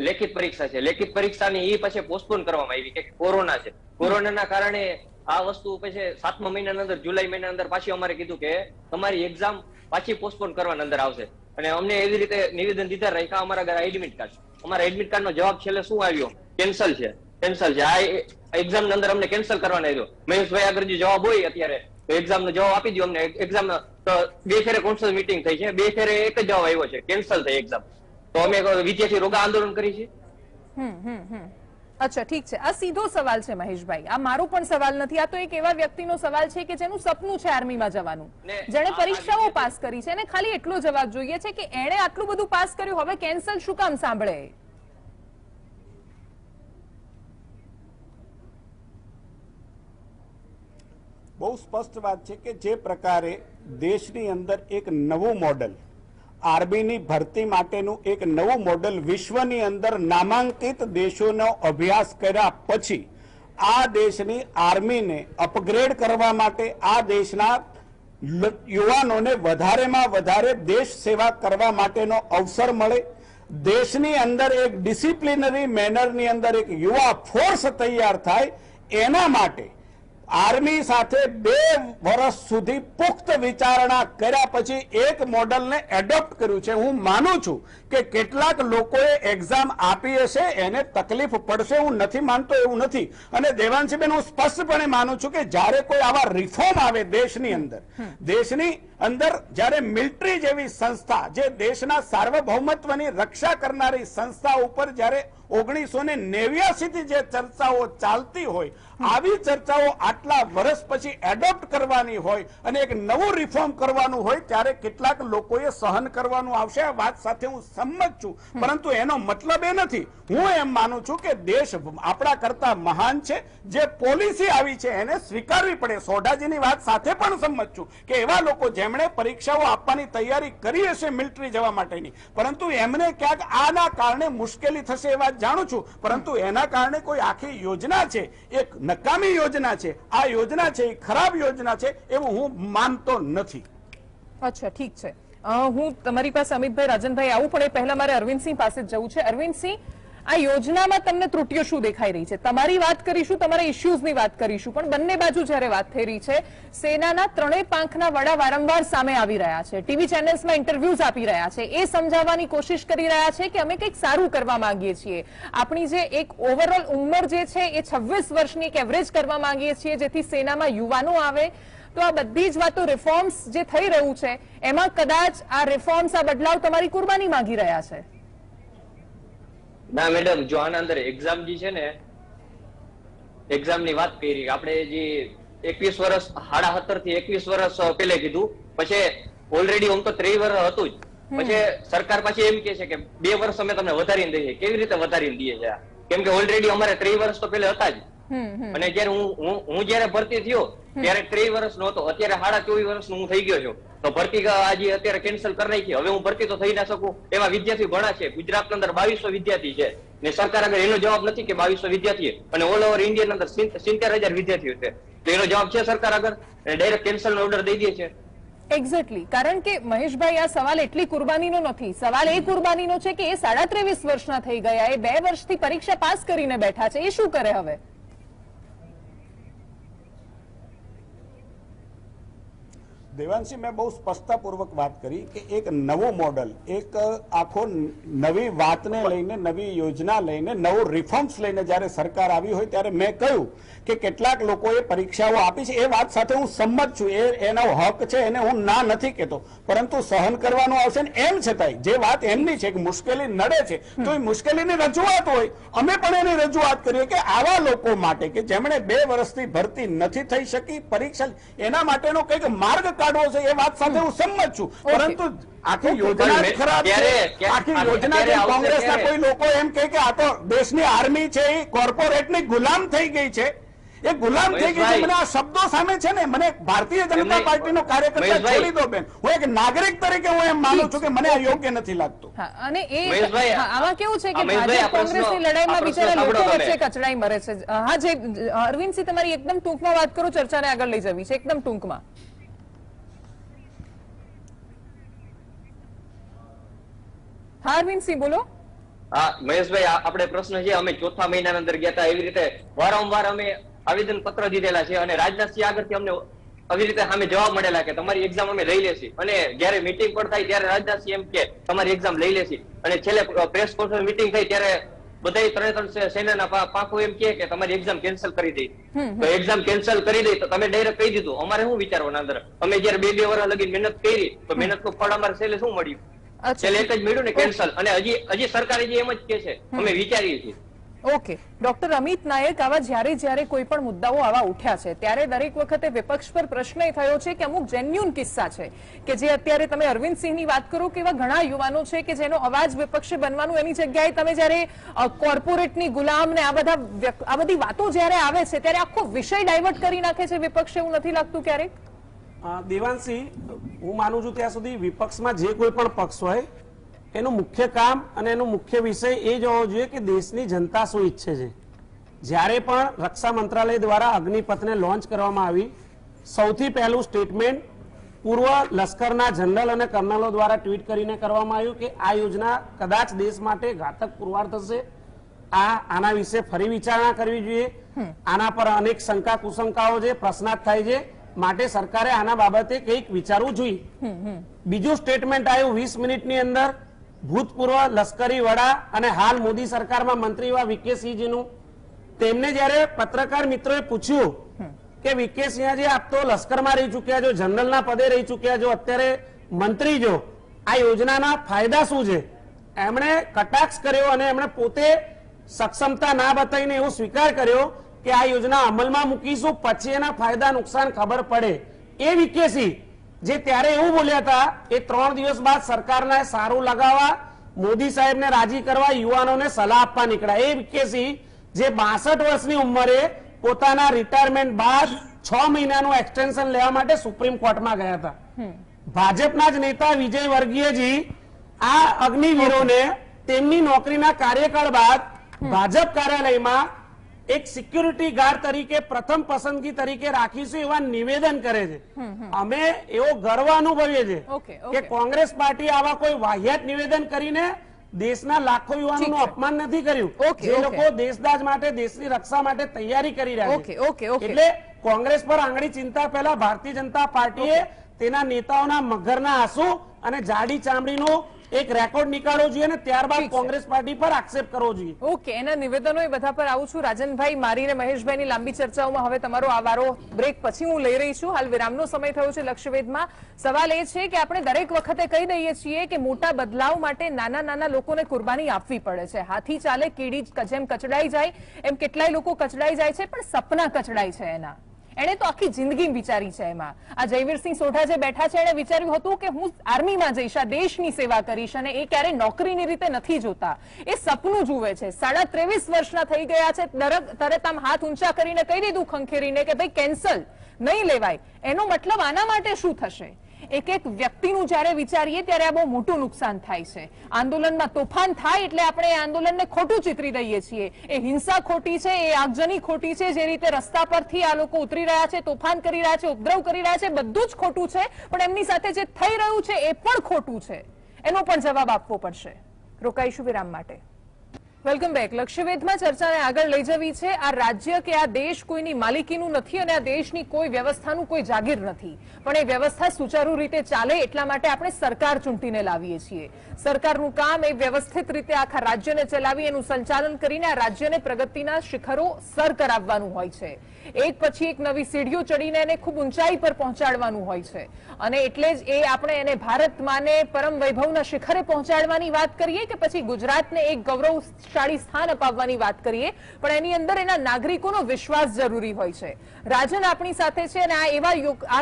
લેખિત પરીક્ષા છે. લેખિત પરીક્ષાની એ પછી પોસ્ટપોન કરવામાં આવી કે કોરોના છે. કોરોનાના કારણે આ વસ્તુ પછી 7મા મહિનાની અંદર, જુલાઈ મહિનાની અંદર પાછી અમારે કીધું કે તમારી એક્ઝામ પાછી પોસ્ટપોન કરવાના અંદર આવશે. અને અમને એવી રીતે નિવેદન દીધા રાખ્યા. અમારા ઘરે એડમિટ કાર્ડ, અમારા એડમિટ કાર્ડ નો જવાબ છેલ્લે શું આવ્યો? કેન્સલ છે, કેન્સલ છે. આ એક્ઝામ ની અંદર અમને કેન્સલ કરવાનો આવ્યો. મહેશભાઈ આગળ જે જવાબ હોય અત્યારે, એક્ઝામ નો જવાબ આપી દો અમને. એક્ઝામ 2 ફેરે કાઉન્સિલ મીટિંગ થઈ છે, 2 ફેરે એક જ જવાબ આવ્યો છે, કેન્સલ થઈ એક્ઝામ. તો અમે વિદ્યાર્થી રોગા આંદોલન કરી છે. અચ્છા ઠીક છે. આ સીધો સવાલ છે મહેશભાઈ, આ મારો પણ સવાલ નથી. આ તો એક એવા વ્યક્તિનો સવાલ છે કે જેનું સપનું છે આર્મીમાં જવાનું, જેણે પરીક્ષાઓ પાસ કરી છે, અને ખાલી એટલો જવાબ જોઈએ છે કે એણે આટલું બધું પાસ કર્યું, હવે કેન્સલ શું કામ સાંભળે? બહુ સ્પષ્ટ વાત છે કે જે પ્રકારે દેશની અંદર એક નવું મોડલ, આર્મીની ભરતી માટેનું એક નવું મોડલ વિશ્વની અંદર નામાંકિત દેશોનો અભ્યાસ કર્યા પછી આ દેશની આર્મીને અપગ્રેડ કરવા માટે, આ દેશના યુવાનોને વધારેમાં વધારે દેશ સેવા કરવા માટેનો અવસર મળે, દેશની અંદર એક ડિસિપ્લિનરી મેનરની અંદર એક યુવા ફોર્સ તૈયાર થાય એના માટે આર્મી સાથે 2 વર્ષ સુધી પુખ્ત વિચારણા કર્યા પછી એક મોડલને એડોપ્ટ કર્યું છે. હું માનું છું કે કેટલાક લોકોએ એક્ઝામ આપી હશે, એને તકલીફ પડશે, હું નથી માનતો એવું નથી. અને દેવાંશીબેન, હું સ્પષ્ટપણે માનું છું કે જ્યારે કોઈ આવા રિફોર્મ આવે દેશની અંદર જ્યારે મિલિટરી જેવી સંસ્થા, જે દેશના સાર્વભૌમત્વની રક્ષા કરનારી સંસ્થા ઉપર જ્યારે 1989 થી જે ચર્ચાઓ ચાલતી હોય, આવી ચર્ચાઓ આટલા વર્ષ પછી એડોપ્ટ કરવાની હોય અને એક નવું રિફોર્મ કરવાનું હોય, ત્યારે કેટલાક લોકોએ સહન કરવાનું આવશે. આ વાત સાથે હું સંમત છું, પરંતુ એનો મતલબ એ નથી. હું એમ માનું છું કે દેશ આપણા કરતા મહાન છે. જે પોલિસી આવી છે એને સ્વીકારવી પડે. સોઢાજીની વાત સાથે પણ સંમત છું કે એવા લોકો જેમણે પરીક્ષાઓ આપવાની તૈયારી કરી હશે મિલિટરી જવા માટેની, પરંતુ એમને ક્યાંક આના કારણે મુશ્કેલી થશે એ વાત જાણું છું. પરંતુ એના કારણે કોઈ આખી યોજના છે, એક નકામી યોજના છે, આ યોજના છે એ ખરાબ યોજના છે એવું હું માનતો નથી. અચ્છા, ઠીક છે. હું તમારી પાસે અમિતભાઈ, રાજનભાઈ આવું, પણ એ પહેલા મારે અરવિંદસિંહ પાસે જ જવું છે. અરવિંદસિંહ, આ યોજનામાં તમને ત્રુટીઓ શું દેખાઈ રહી છે? તમારી વાત કરીશું, તમારા ઇશ્યુઝની વાત કરીશું, પણ બંને બાજુ જ્યારે વાત થઈ રહી છે, સેનાના 3 પાંખના વડા વારંવાર સામે આવી રહ્યા છે, ટીવી ચેનલ્સમાં ઇન્ટરવ્યુઝ આપી રહ્યા છે, એ સમજાવવાની કોશિશ કરી રહ્યા છે કે અમે કંઈક સારું કરવા માંગીએ છીએ, આપણી જે એક ઓવરઓલ ઉંમર જે છે એ 26 વર્ષની એક એવરેજ કરવા માંગીએ છીએ, જેથી સેનામાં યુવાનો આવે. તો આ બધી જ વાતો, રિફોર્મ્સ જે થઈ રહ્યું છે, એમાં કદાચ આ રિફોર્મ્સ, આ બદલાવ તમારી કુરબાની માંગી રહ્યા છે. ના મેડમ, જો આના અંદર એક્ઝામ જે છે ને, એક્ઝામની વાત કરી આપણે, જે 21 વર્ષ 17.5 થી 21 વર્ષ પહેલે કીધું, પછી ઓલરેડી આમ તો 3 વર્ષ હતું જ, પછી સરકાર પાછી એમ કે છે કે 2 વર્ષ અમે તમને વધારીને દઈએ. કેવી રીતે વધારીને દઈએ છે? કેમ કે ઓલરેડી અમારે 3 વર્ષ તો પહેલે હતા જ. અને જયારે હું જયારે ભરતી થયો ત્યારે 3 વર્ષ નો હતો, અત્યારે 24.5 વર્ષનો હું થઈ ગયો છું. તો ભરતી આજે અત્યારે કેન્સલ કરી નાખી. હવે હું ભરતી તો થઈ ના શકું. એવા વિદ્યાર્થી ઘણા છે. ગુજરાતની અંદર 2200 વિદ્યાર્થી છે ને સરકાર આગળ એનો જવાબ નથી કે 2200 વિદ્યાર્થી અને ઓલ ઓવર ઇન્ડિયા અંદર 70,000 વિદ્યાર્થીઓ છે. તો એનો જવાબ છે સરકાર આગળ? ડાયરેક્ટ કેન્સલ નો ઓર્ડર દઈ દે છે. એક્ઝેક્ટલી. કારણ કે મહેશભાઈ, આ સવાલ એટલી કુરબાનીનો નથી. સવાલ એ કુરબાનીનો છે કે એ 23.5 વર્ષના થઈ ગયા, એ 2 વર્ષથી પરીક્ષા પાસ કરીને બેઠા છે, એ શું કરે હવે? દેવાંશી, મેં બહુ સ્પષ્ટતાપૂર્વક વાત કરી કે એક નવું મોડલ, એક આખો નવી વાતને લઈને, નવી યોજના લઈને, નવું રિફોર્મ્સ લઈને જ્યારે સરકાર આવી હોય ત્યારે મેં કહ્યું કે કેટલાક લોકોએ પરીક્ષાઓ આપી છે. એ વાત સાથે હું સંમત છું, એનો હક છે, એને હું ના નથી કહેતો, પરંતુ સહન કરવાનું આવશે ને. એમ છતાંય જે વાત એમની છે કે મુશ્કેલી નડે છે, તો એ મુશ્કેલીની રજૂઆત હોય, અમે પણ એની રજૂઆત કરીએ કે આવા લોકો માટે કે જેમણે 2 વર્ષથી ભરતી નથી થઈ શકી પરીક્ષા, એના માટેનો કંઈક માર્ગ કાઢવો છે. એ વાત સાથે હું સંમત છું, પરંતુ આખી યોજના જ ખરાબ છે. આખી યોજના કોંગ્રેસના કોઈ લોકો એમ કહે કે આ તો દેશની આર્મી છે એ કોર્પોરેટની ગુલામ થઈ ગઈ છે, એ ગુલામ થઈ ગઈ છે. મને આ શબ્દો સામે છે ને, મને ભારતીય જનતા પાર્ટીનો કાર્યકર્તા છોડી દો બેન, હું એક નાગરિક તરીકે હું એમ માનું છું કે મને આ યોગ્ય નથી લાગતું. અને એ આમાં કેવું છે કે ભાજપ કોંગ્રેસની લડાઈમાં બિચારા લોકો વચ્ચે કચડાઈ મરે છે. હા, જે અરવિંદસિંહ, તમારી એકદમ ટૂંકમાં વાત કરો, ચર્ચાને આગળ લઈ જવી છે, એકદમ ટૂંકમાં. હા અરવિંદસિંહ, બોલો. હા મહેશભાઈ, આપણે પ્રશ્ન છે, અમે 4થા મહિનાની અંદર ગયા હતા, એવી રીતે વારંવાર અમે આવેદન પત્ર દીધેલા છે અને રાજનાથસિંહ આગળથી અમને આવી રીતે સામે જવાબ મળેલા કે તમારી એક્ઝામ અમે લઈ લેશી. અને જયારે મીટિંગ પણ થાય ત્યારે રાજનાથસિંહ એમ કે તમારી એક્ઝામ લઈ લેશી. અને છેલ્લે પ્રેસ કોન્ફરન્સ મીટિંગ થઈ ત્યારે બધા 3 સેનાના પાંખો એમ કે તમારી એક્ઝામ કેન્સલ કરી દઈ. તો એક્ઝામ કેન્સલ કરી દઈ તો તમે ડાયરેક્ટ કહી દીધું. અમારે શું વિચારવાના અંદર? અમે જયારે 2 વર્ષ લગી મહેનત કરી તો મહેનતનું ફળ અમારે છેલ્લે શું મળ્યું? છેલ્લે એક જ મળ્યું ને, કેન્સલ. અને હજી સરકારે જે એમ જ કે છે અમે વિચારીએ છીએ. ઓકે, ડોક્ટર અમિત નાયક, આવા જ્યારે કોઈ પણ મુદ્દાઓ આવા ઉઠ્યા છે ત્યારે દરેક વખતે વિપક્ષ પર પ્રશ્ન એ થયો છે કે અમુક જેન્યુન કિસ્સા છે કે જે અત્યારે તમે અરવિંદસિંહની વાત કરો કે એવા ઘણા યુવાનો છે કે જેનો અવાજ વિપક્ષે બનવાનું, એની જગ્યાએ તમે જ્યારે કોર્પોરેટની ગુલામ ને આ બધી વાતો જ્યારે આવે છે ત્યારે આખો વિષય ડાયવર્ટ કરી નાખે છે વિપક્ષ, એવું નથી લાગતું ક્યારેક? દેવાંશી, હું માનું છું ત્યાં સુધી વિપક્ષમાં જે કોઈ પણ પક્ષ હોય એનું મુખ્ય કામ અને એનો મુખ્ય વિષય એ જ હોવો જોઈએ કે દેશની જનતા શું ઈચ્છે છે. જ્યારે પણ રક્ષા મંત્રાલય દ્વારા અગ્નિપથને લોન્ચ કરવામાં આવી, સૌથી પહેલું સ્ટેટમેન્ટ પૂર્વ લશ્કરના જનરલ અને કર્નલો દ્વારા ટ્વીટ કરીને કરવામાં આવ્યું કે આ યોજના કદાચ દેશ માટે ઘાતક પુરવાર થશે, આના વિશે ફરી વિચારણા કરવી જોઈએ, આના પર અનેક શંકા કુશંકાઓ છે, પ્રશ્નાર્થ થાય છે, માટે સરકારે આના બાબતે કંઈક વિચારવું જોઈએ. બીજું સ્ટેટમેન્ટ આવ્યું 20 મિનિટની અંદર ભૂતપૂર્વ લશ્કરી વડા અને હાલ મોદી સરકારમાં મંત્રી એવા વીકે સિંહજીનું. તેમને જ્યારે પત્રકાર મિત્રોએ પૂછ્યું કે વીકે સિંહજી આપ તો લશ્કરમાં રહી ચૂક્યા છો, જનરલના પદે રહી ચૂક્યા છો, અત્યારે મંત્રી છો, આ યોજનાના ફાયદા શું છે? એમણે કટાક્ષ કર્યો અને એમણે પોતે સક્ષમતા ના બતાવીને એવો સ્વીકાર કર્યો કે આ યોજના અમલમાં મૂકીશું, પછી એના ફાયદા નુકસાન ખબર પડે. એ વીકે સિંહ જે ત્યારે એવું બોલ્યા હતા, એ 3 દિવસ બાદ સરકારને સારું લગાવવા, મોદી સાહેબને રાજી કરવા, યુવાનોને સલાહ આપવા નીકળ્યા. એ વીકે સિંહ જે 62 વર્ષની ઉંમરે પોતાના રિટાયરમેન્ટ બાદ 6 મહિનાનું એક્સટેન્શન લેવા માટે સુપ્રીમ કોર્ટમાં ગયા હતા. ભાજપના જ નેતા વિજય વર્ગીયજી આ અગ્નિવીરોને તેમની નોકરીના કાર્યકાળ બાદ ભાજપ કાર્યાલયમાં એક સિક્યુરિટી ગાર્ડ તરીકે પ્રથમ પસંદગી તરીકે રાખીશું એવા નિવેદન કરે છે. અમે એવો ગર્વ અનુભવીએ છીએ કે કોંગ્રેસ પાર્ટી આવા કોઈ વાહિયાત નિવેદન કરીને દેશના લાખો યુવાનોનું અપમાન નથી કર્યું. જે લોકો દેશદાજ માટે, દેશની રક્ષા માટે તૈયારી કરી રહ્યા છે. એટલે કોંગ્રેસ પર આંગળી ચિંતા પહેલા ભારતીય જનતા પાર્ટીએ તેના નેતાઓના મગરના આંસુ અને જાડી ચામડીનો એક રેકોર્ડ નીકાળવો જોઈએ અને ત્યારબાદ કોંગ્રેસ પાર્ટી પર આક્ષેપ કરવો જોઈએ. ઓકે, એના નિવેદનો એ બધા પર આવું છું. રાજનભાઈ, મારી અને મહેશભાઈની લાંબી ચર્ચાઓમાં હવે તમારો આ વારો બ્રેક પછી હું લઈ રહી છું. હાલ વિરામનો સમય થયો છે લક્ષ્યવેધમાં. સવાલ એ છે કે આપણે દરેક વખતે કહી દઈએ છીએ કે મોટા બદલાવ માટે નાના નાના લોકોને કુરબાની આપવી પડે છે. હાથી ચાલે કીડી જેમ કચડાઈ જાય એમ કેટલાય લોકો કચડાઈ જાય છે, પણ સપના કચડાય છે એના. એને તો આખી જિંદગી વિચારી છે. એમાં આ જયવીરસિંહ સોઢા જે બેઠા છે એને વિચાર્યું હતું કે હું આર્મીમાં જઈશ, આ દેશની સેવા કરીશ, અને એ ક્યારે નોકરીની રીતે નથી જોતા, એ સપનું જુએ છે. 23.5 વર્ષના થઈ ગયા છે, તરત આમ હાથ ઊંચા કરીને કહી દીધું ખંખેરીને કે ભાઈ કેન્સલ, નહીં લેવાય. એનો મતલબ આના માટે શું થશે? એક એક વ્યક્તિનું જ્યારે વિચારીએ ત્યારે આ બહુ મોટું નુકસાન થાય છે. આંદોલનમાં તોફાન થાય એટલે આપણે એ આંદોલનને ખોટું ચિતરી દઈએ છીએ. એ હિંસા ખોટી છે, એ આગજની ખોટી છે, જે રીતે રસ્તા પરથી આ લોકો ઉતરી રહ્યા છે, તોફાન કરી રહ્યા છે, ઉપદ્રવ કરી રહ્યા છે, બધું જ ખોટું છે. પણ એમની સાથે જે થઈ રહ્યું છે એ પણ ખોટું છે. એનો પણ જવાબ આપવો પડશે. રોકાઈશું વિરામ માટે. Welcome back. લક્ષ્યવેધમાં ચર્ચાને આગળ લઈ જવી છે. આ રાજ્ય કે આ દેશ કોઈની માલિકીનું નથી અને આ દેશની કોઈ વ્યવસ્થાનું કોઈ જાગીર નથી, પણ એ વ્યવસ્થા સુચારુ રીતે ચાલે એટલા માટે આપણે સરકાર ચૂંટીને લાવીએ છીએ. સરકારનું કામ એ વ્યવસ્થિત રીતે આખા રાજ્યને ચલાવી એનું સંચાલન કરીને આ રાજ્યને પ્રગતિના શિખરો સર કરાવવાનું હોય છે. એક પછી એક નવી સીડીઓ ચડીને એને ખૂબ ઊંચાઈ પર પહોંચાડવાનું હોય છે. અને એટલે જ એ આપણે એને ભારતમાને પરમ વૈભવના શિખરે પહોંચાડવાની વાત કરીએ કે પછી ગુજરાતને એક ગૌરવશાળી સ્થાન અપાવવાની વાત કરીએ, પણ એની અંદર એના નાગરિકોનો વિશ્વાસ જરૂરી હોય છે. રાજન આપણી સાથે છે અને આ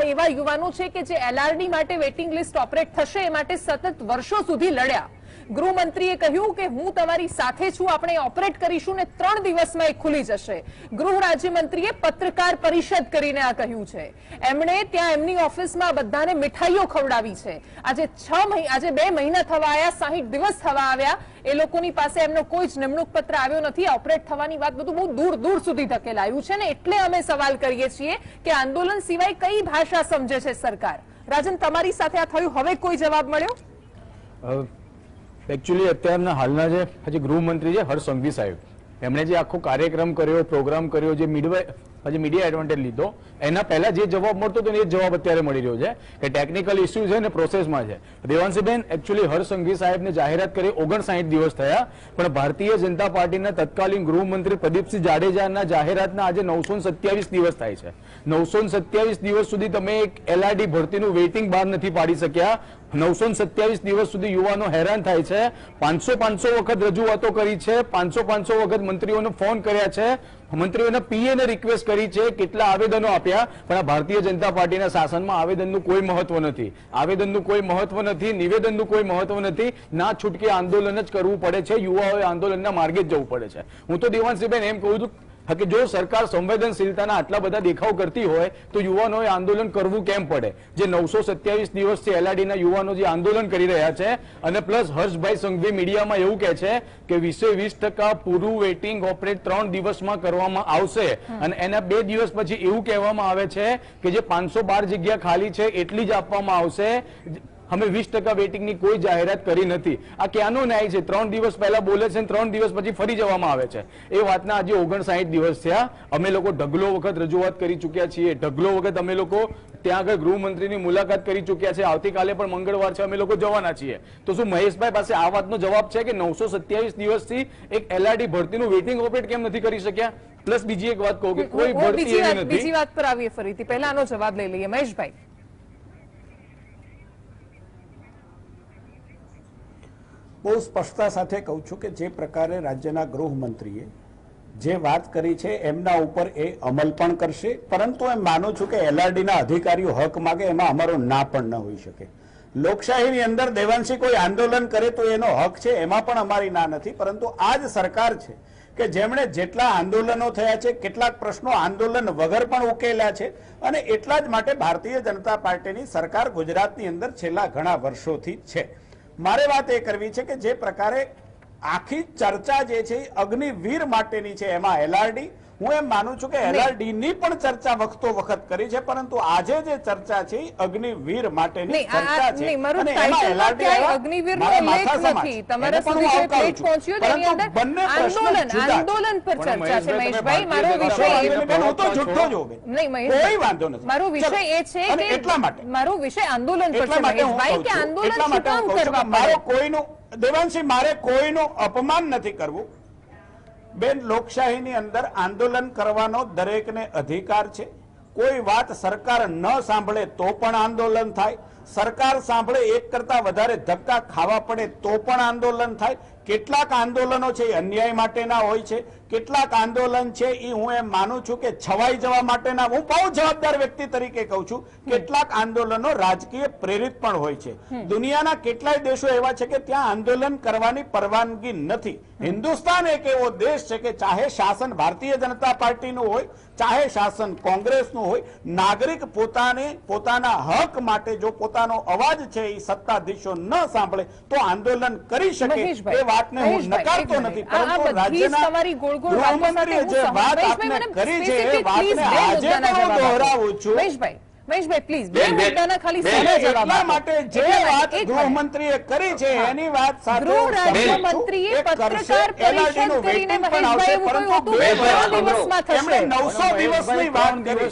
એવા યુવાનો છે કે જે LRD માટે વેઇટિંગ લિસ્ટ ઓપરેટ થશે એ માટે સતત વર્ષો સુધી લડ્યા. ગૃહમંત્રીએ કહ્યું કે હું તમારી સાથે છું, આપણે ઓપરેટ કરીશું ને 3 દિવસમાં એ ખુલી જશે. ગૃહ રાજ્યમંત્રીએ પત્રકાર પરિષદ કરીને આ કહ્યું છે. એમણે ત્યાં એમની ઓફિસમાં બધાને મીઠાઈઓ ખવડાવી છે. આજે 2 મહિના થવા આવ્યા, 60 દિવસ થવા આવ્યા, એ લોકોની પાસે એમનો કોઈ જ નિમણૂક પત્ર આવ્યો નથી. ઓપરેટ થવાની વાત બધું બહુ દૂર દૂર સુધી ધકેલાયું છે ને એટલે અમે સવાલ કરીએ છીએ કે આંદોલન સિવાય કઈ ભાષા સમજે છે સરકાર? રાજન, તમારી સાથે આ થયું, હવે કોઈ જવાબ મળ્યો? એકચ્યુઅલી અત્યારના હાલના જે હજી ગૃહમંત્રી છે હર્ષ સંઘવી સાહેબ, એમણે જે આખો કાર્યક્રમ કર્યો, પ્રોગ્રામ કર્યો, જે મીડિયા એડવાન્ટેજ લીધો, એના પહેલા જે જવાબ મળતો હતો એ જવાબ અત્યારે મળી રહ્યો છે કે ટેકનિકલ ઇસ્યુ છે ને પ્રોસેસમાં છે. દેવાંશીબેન, એકચ્યુઅલી હર્ષ સંઘવી સાહેબને જાહેરાત કરી 59 દિવસ થયા, પણ ભારતીય જનતા પાર્ટીના તત્કાલીન ગૃહમંત્રી પ્રદીપસિંહ જાડેજાના જાહેરાતના આજે 927 દિવસ થાય છે. 927 દિવસ સુધી તમે એક LRD ભરતીનું વેઇટિંગ બહાર નથી પાડી શક્યા. 927 દિવસ સુધી યુવાનો હેરાન થાય છે. 500 વખત રજૂઆતો કરી છે, 500 વખત મંત્રીઓને ફોન કર્યા છે, મંત્રીઓના PA ને રિક્વેસ્ટ કરી છે, કેટલા આવેદનો આપ્યા, પણ આ ભારતીય જનતા પાર્ટીના શાસનમાં આવેદનનું કોઈ મહત્વ નથી. આવેદનનું કોઈ મહત્વ નથી, નિવેદનનું કોઈ મહત્વ નથી. ના છૂટકે આંદોલન જ કરવું પડે છે. યુવાઓએ આંદોલનના માર્ગે જ જવું પડે છે. હું તો દેવાંશીબેન એમ કહું છું કે જો સરકાર સંવેદનશીલતાના આટલા બધા દેખાવ કરતી હોય તો યુવાનોએ આંદોલન કરવું કેમ પડે? જે 927 દિવસથી એલઆરડીના યુવાનો જે આંદોલન કરી રહ્યા છે, અને પ્લસ હર્ષભાઈ સંઘવી મીડિયામાં એવું કહે છે કે 20% પૂરું વેઇટિંગ ઓપરેટ 3 દિવસમાં કરવામાં આવશે, અને એના 2 દિવસ પછી એવું કહેવામાં આવે છે કે જે 512 જગ્યા ખાલી છે એટલી જ આપવામાં આવશે. અમે 20% વેઇટિંગની કોઈ જાહેરાત કરી નથી. આ ક્યાંનો ન્યાય છે? 3 દિવસ પહેલા બોલે છે, 3 દિવસ પછી ફરી જવામાં આવે છે. એ વાતના આજે 59 દિવસ થયા. અમે લોકો ઢગલો વખત રજૂઆત કરી ચૂક્યા છીએ, ઢગલો વખત અમે લોકો ત્યાં આગળ ગૃહમંત્રીની મુલાકાત કરી ચૂક્યા છે. આવતીકાલે પણ મંગળવાર છે, અમે લોકો જવાના છીએ. તો શું મહેશભાઈ પાસે આ વાતનો જવાબ છે કે 927 દિવસથી એક એલઆરડી ભરતીનું વેઇટિંગ ઓપરેટ કેમ નથી કરી શક્યા? પ્લસ બીજી એક વાત કહું કે કોઈ ભરતી એવી નથી. બીજી વાત પર આવીએ ફરીથી, પહેલા આનો જવાબ લઈ લઈએ. મહેશભાઈ, બહુ સ્પષ્ટતા સાથે કહું છું કે જે પ્રકારે રાજ્યના ગૃહમંત્રીએ જે વાત કરી છે એમના ઉપર એ અમલ પણ કરશે, પરંતુ એમ માનું છું કે એલઆરડીના અધિકારીઓ હક માગે એમાં અમારો ના પણ ન હોઈ શકે. લોકશાહીની અંદર દેવાંશી કોઈ આંદોલન કરે તો એનો હક છે, એમાં પણ અમારી ના નથી. પરંતુ આ જ સરકાર છે કે જેમણે જેટલા આંદોલનો થયા છે, કેટલાક પ્રશ્નો આંદોલન વગર પણ ઉકેલ્યા છે, અને એટલા જ માટે ભારતીય જનતા પાર્ટીની સરકાર ગુજરાતની અંદર છેલ્લા ઘણા વર્ષોથી છે. મારે વાત એ કરવી છે કે જે પ્રકારે આખી ચર્ચા જે છે અગ્નિવીર માટેની છે, એમાં એલઆરડી, હું એમ માનું છું કે એલઆરડી ની પણ ચર્ચા વખતો વખત કરી છે, પરંતુ આજે જે ચર્ચા છે અગ્નિવીર માટેની ચર્ચા છે. અને એમાં એલઆરડી અગ્નિવીરનો ઉલ્લેખ નથી. તમારા સુધી જે પ્લેટ પહોંચ્યો તેની અંદર આંદોલન પર ચર્ચા છે. મહેશભાઈ, મારો વિષય હું તો જુઠ્ઠો જ હોઉં. નહીં કોઈ મહેશભાઈ, વાંધો નથી. મારો વિષય એ છે અને કે એટલા માટે મારો વિષય આંદોલન પર છે મહેશભાઈ, કે આંદોલન શું કામ કરવા મારો પડે? કોઈનું દેવાંશી મારે કોઈનું અપમાન નથી કરવું બેન. લોકશાહીની અંદર આંદોલન કરવાનો દરેકને અધિકાર છે. કોઈ વાત સરકાર ન સાંભળે તો પણ આંદોલન થાય, સરકાર સાંભળે એક કરતા વધારે ધક્કા ખાવા પડે તો પણ આંદોલન થાય. કેટલાક આંદોલનો છે એ અન્યાય માટેના હોય છે, કેટલાક આંદોલન છે એ હું એમ માનું છું કે છવાઈ જવા માટેના. હું બહુ જવાબદાર વ્યક્તિ તરીકે કહું છું, કેટલાક આંદોલનો રાજકીય પ્રેરિત પણ હોય છે. દુનિયાના કેટલાય દેશો એવા છે કે ત્યાં આંદોલન કરવાની પરવાનગી નથી. હિન્દુસ્તાન એક એવો દેશ છે કે ચાહે શાસન ભારતીય જનતા પાર્ટીનું હોય, ચાહે શાસન કોંગ્રેસનું હોય, નાગરિક પોતાના હક માટે જો પોતાનો અવાજ છે એ સત્તાધીશો ન સાંભળે તો આંદોલન કરી શકે. એ વાતને હું નકારતો નથી, પરંતુ રાજ્યના ગૃહમંત્રીએ જે વાત આપને કરી છે એ વાતને આજે પણ હું દોહરાવું છું. મહેશભાઈ પ્લીઝ, બે મુદ્દાના ખાલી સહેલા જવાબ એટલા આપો. માટે જે વાત ગૃહમંત્રીએ કરી છે એની વાત સાથે ગૃહ રાજ્યમંત્રીએ પત્રકાર પરિષદ કરીને મહેશભાઈ એવું કહ્યું હતું કે 3 દિવસમાં થશે. 900 દિવસની વાત કરી.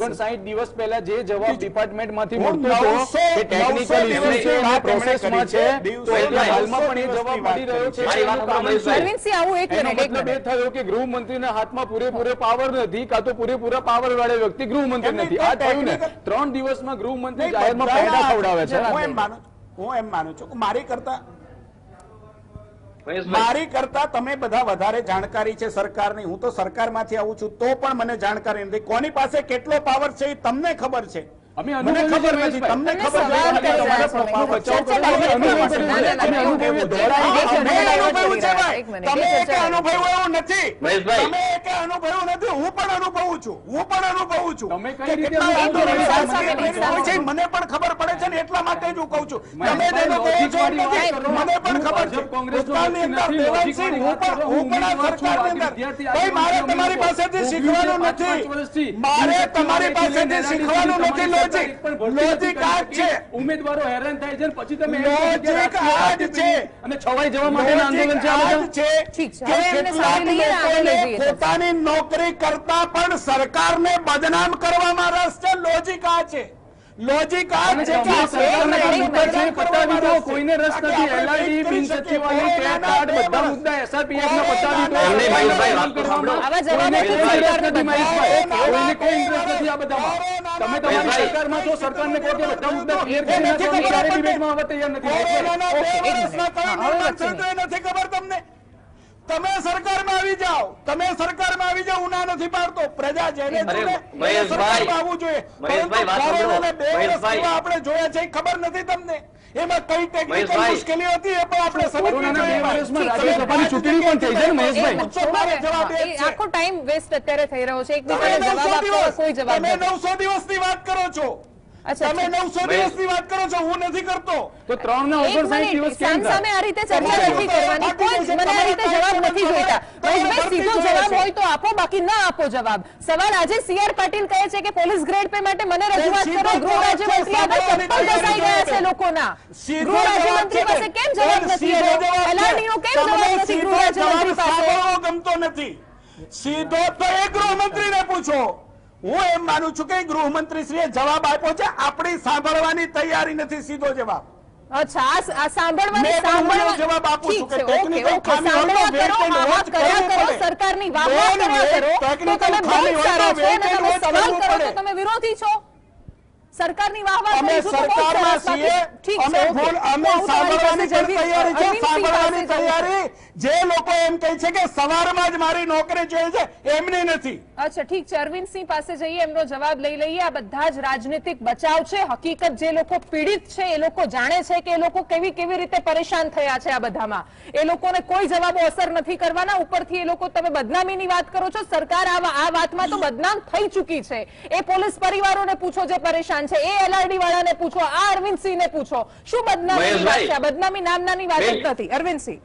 59 દિવસ પહેલા જે જવાબ ડિપાર્ટમેન્ટમાંથી મળતો હતો કે ટેકનિકલ ઇશ્યુ છે અને પ્રોસેસમાં છે, તો એટલે હાલમાં પણ એ જવાબ મળી રહ્યો છે. અરવિંદસિંહ, આવું એક એનો મિનિટ મતલબ એ થયો કે ગૃહમંત્રીના હાથમાં પૂરેપૂરો પાવર નથી, કાં તો પૂરેપૂરા પાવર વાળા વ્યક્તિ ગૃહમંત્રી નથી. આ થયું ને 3 દિવસમાં ગૃહમંત્રી જાહેરમાં પેંડા ખવડાવે છે. હું એમ માનું છું કે મારી કરતા તમે બધા વધારે જાણકારી છે સરકારની. હું તો સરકારમાંથી આવું છું તો પણ મને જાણકારી નથી. કોની પાસે કેટલો પાવર છે એ તમને ખબર છે, મને ખબર નથી. તમને ખબર અનુભવ્યું નથી. હું પણ અનુભવું છું. મને પણ ખબર પડે છે ને, એટલા માટે જ હું કહું છું. તમે તેનો કહો છો મને પણ ખબર છે. ભૂતકાળની અંદર દેવાંશી હું પણ આ સરકારની અંદર મારે તમારી પાસેથી શીખવાનું નથી. મારે તમારી પાસેથી શીખવાનું નથી. લોજિક આ છે. ઉમેદવારો હેરાન થાય છે પછી તમે લોજિક આ જ છે અને છવાઈ જવા માટેના આંદોલન છે. પોતાની નોકરી કરતા પણ સરકારને બદનામ કરવામાં રસ છે. લોજિક આ છે. કોઈને રસ નથી. એલઆઈડી, બિન સચિવાલય, ક્રેડિટ કાર્ડ બધા મુદ્દા એસઆરપીએફ ના બતાવી દો. કોઈને કોઈ ઇન્ટરેસ્ટ નથી આ બધામાં. તમે તમારી સરકારમાં છો, સરકારને કહો કે બધા મુદ્દા ક્લિયર કરી નાખો. ક્યારે ડિબેટમાં આવવા તૈયાર નથી. નથી ખબર તમને? તમે સરકારમાં આવી જાઓ, તમે સરકારમાં આવી જાઓ, હું ના નથી પાડતો. પ્રજા જેને અરે, ચૂને એને મહેશભાઈ, સરકારમાં આવવું જોઈએ. મહેશભાઈ, વાત પરંતુ સાંભળો. કોરોનાના 2 વર્ષ મહેશભાઈ. કેવા આપણે જોયા છે એ ખબર નથી તમને. એમાં કઈ ટેકનિકલ મહેશભાઈ. મુશ્કેલીઓ હતી એ પણ આપણે સમજવી કોરોનાના 2 જોઈએ. વર્ષમાં રાજ્યસભાની ચૂંટણી પણ થઈ છે ને મહેશભાઈ? મારો જવાબ એ જ છે. આખો ટાઈમ વેસ્ટ અત્યારે થઈ રહ્યો છે. એક તમે બીજાને 900 જવાબ આપવાનો કોઈ જવાબ તમે નથી. 900 દિવસની વાત કરો છો. અચ્છા, તમે 900 દિવસની વાત કરો છો, હું નથી કરતો. તો 3 ને એક 59 મિનિટ, દિવસ કેમ સામે થાય? આ રીતે ચર્ચા નથી કરવાની. કોઈ જ મને આ રીતે જવાબ નથી જોઈતા. મહેશભાઈ, સીધો જવાબ હોય તો આપો, બાકી ના આપો જવાબ. સવાલ આજે CR પાટીલ કહે છે કે પોલીસ ગ્રેડ પે માટે મને રજૂઆત કરો. ગૃહ રાજ્યમંત્રી આગળ ચપ્પલ ઘસાઈ ગયા છે લોકોના. ગૃહ રાજ્યમંત્રી પાસે કેમ જવાબ નથી એનો? એલઆરડીનો કેમ જવાબ નથી ગૃહ રાજ્યમંત્રી પાસે? સાંભળવો ગમતો નથી. સીધો તો એ ગૃહમંત્રીને પૂછો. હું એમ માનું છું કે ગૃહમંત્રીશ્રીએ જવાબ આપ્યો છે, આપણી સાંભળવાની તૈયારી નથી. સીધો જવાબ અચ્છા, આ સાંભળવાની મેં સાંભળવા જવાબ આપું છું ઠીક કે છે, ઓકે, technical ઓકે. ખામી હોય તો સાંભળવા wait કરો, and હા, watch કર્યા કરવું કરો, પડે. સરકારની વાહ-વાહ Wait, કર્યા કરો. technical તો તમે ખામી બહુ હોય તો સારા છો wait અને and તમે watch સવાલ કરવું કરો તો પડે. તમે વિરોધી છો. સરકારની વાહ-વાહ અમે કરીશું તો બહુ સરકારમાં સરસ. બાકી છીએ, ઠીક છે, અમે ઓકે. ભૂલ, અમે હું તમારી સાંભળવાની પાસે પણ તૈયારી છે. અરવિંદસિંહ સાંભળવાની પાસે જવું છે. તૈયારી જે લોકો એમ કહે છે કે સવારમાં જ મારી નોકરી જોઈએ છે, એમની નથી. અચ્છા, ઠીક છે. અરવિંદસિંહ પાસે જઈએ, એમનો જવાબ લઈ લઈએ. આ બધા જ રાજનીતિક બચાવ છે. હકીકત જે લોકો પીડિત છે એ લોકો જાણે છે કે એ લોકો કેવી રીતે પરેશાન થયા છે આ બધામાં. એ લોકોને કોઈ જવાબો અસર નથી કરવાના. ઉપરથી એ લોકો, તમે બદનામીની વાત કરો છો. સરકાર આ વાતમાં તો બદનામ થઈ ચૂકી છે. એ પોલીસ પરિવારોને પૂછો જે પરેશાન છે, એ LRD વાળાને પૂછો, આ અરવિંદસિંહને પૂછો. શું બદનામીની વાત છે? આ બદનામી નામનાની વાત જ નથી. અરવિંદસિંહ,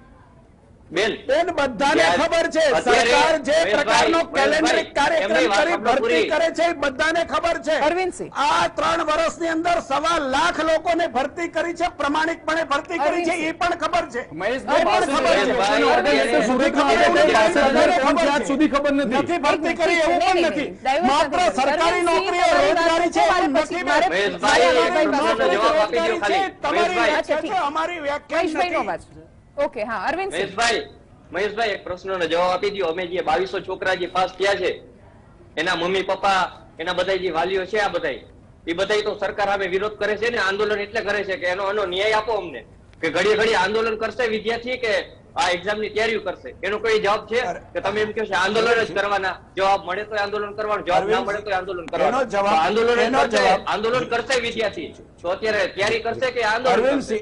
બેન, બેન, બધાને ખબર છે સરકાર જે પ્રકારનો કેલેન્ડરિક કાર્યક્રમ કરી ભરતી કરે છે એ બધાને ખબર છે. અરવિંદસિંહ, આ 3 વર્ષની અંદર 1.25 લાખ લોકોને ભરતી કરી છે, પ્રમાણિકપણે ભરતી કરી છે, એ પણ ખબર છે. મહેશભાઈ, એ પણ ખબર છે. લોકોને ઓર્ડર છે, સુરતના ઓર્ડર 62,000 કોણ છે? આજ સુધી ખબર નથી. નથી ભરતી કરી એવું પણ નથી. માત્ર સરકારી નોકરીઓ રોજગારી છે એમ નથી. તમારી વ્યાખ્યા છે, અમારી મહેશભાઈનો વ્યાખ્યા અવાજ. ઓકે, હા, અરવિંદસિંહ. મહેશભાઈ એક પ્રશ્નનો જવાબ આપી દો. અમે જે 2200 છોકરા જે પાસ થયા છે, એના મમ્મી પપ્પા, એના બધા જે વાલીઓ છે, આ બધા એ બધા તો સરકાર સામે વિરોધ કરે છે ને, આંદોલન એટલે કરે છે કે એનો ન્યાય આપો અમને. કે ઘડીએ આંદોલન કરશે વિદ્યાર્થી કે આ એક્ઝામ ની તૈયારીઓ કરશે? એનો કોઈ જવાબ છે કે તમે એમ કહો છો આંદોલન જ કરવાના? જવાબ મળે તો આંદોલન કરવાનું, જવાબ ના મળે તો આંદોલન કરવાનું. આંદોલન કરશે વિદ્યાર્થી તો અત્યારે તૈયારી કરશે કે આંદોલન કરશે?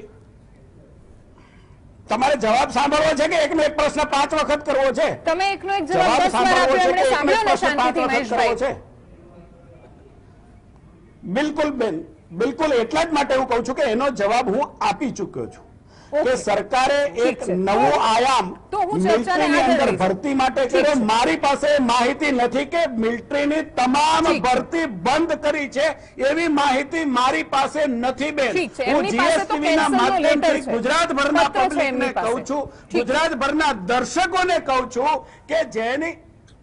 તમારે જવાબ સાંભળવો છે કે એકનો એક પ્રશ્ન 5 વખત કરવો છે? તમે એકનો એક જવાબ 10 વાર આપ્યો, એમણે સાંભળ્યો ને શાંતિથી મહેશભાઈ. બિલકુલ બેન, બિલકુલ. એટલા જ માટે હું કહું છું કે એનો જવાબ હું આપી ચૂક્યો છું કે સરકારે એક નવો આયામ મિલિટરીની અંદર ભરતી માટે કર્યો. મારી પાસે માહિતી નથી કે મિલિટરીની તમામ ભરતી બંધ કરી છે, એવી માહિતી મારી પાસે નથી બેન. હું GSTVના માધ્યમથી ગુજરાતભરના પબ્લિકને કહું છું, ગુજરાતભરના દર્શકોને કહું છું કે જેની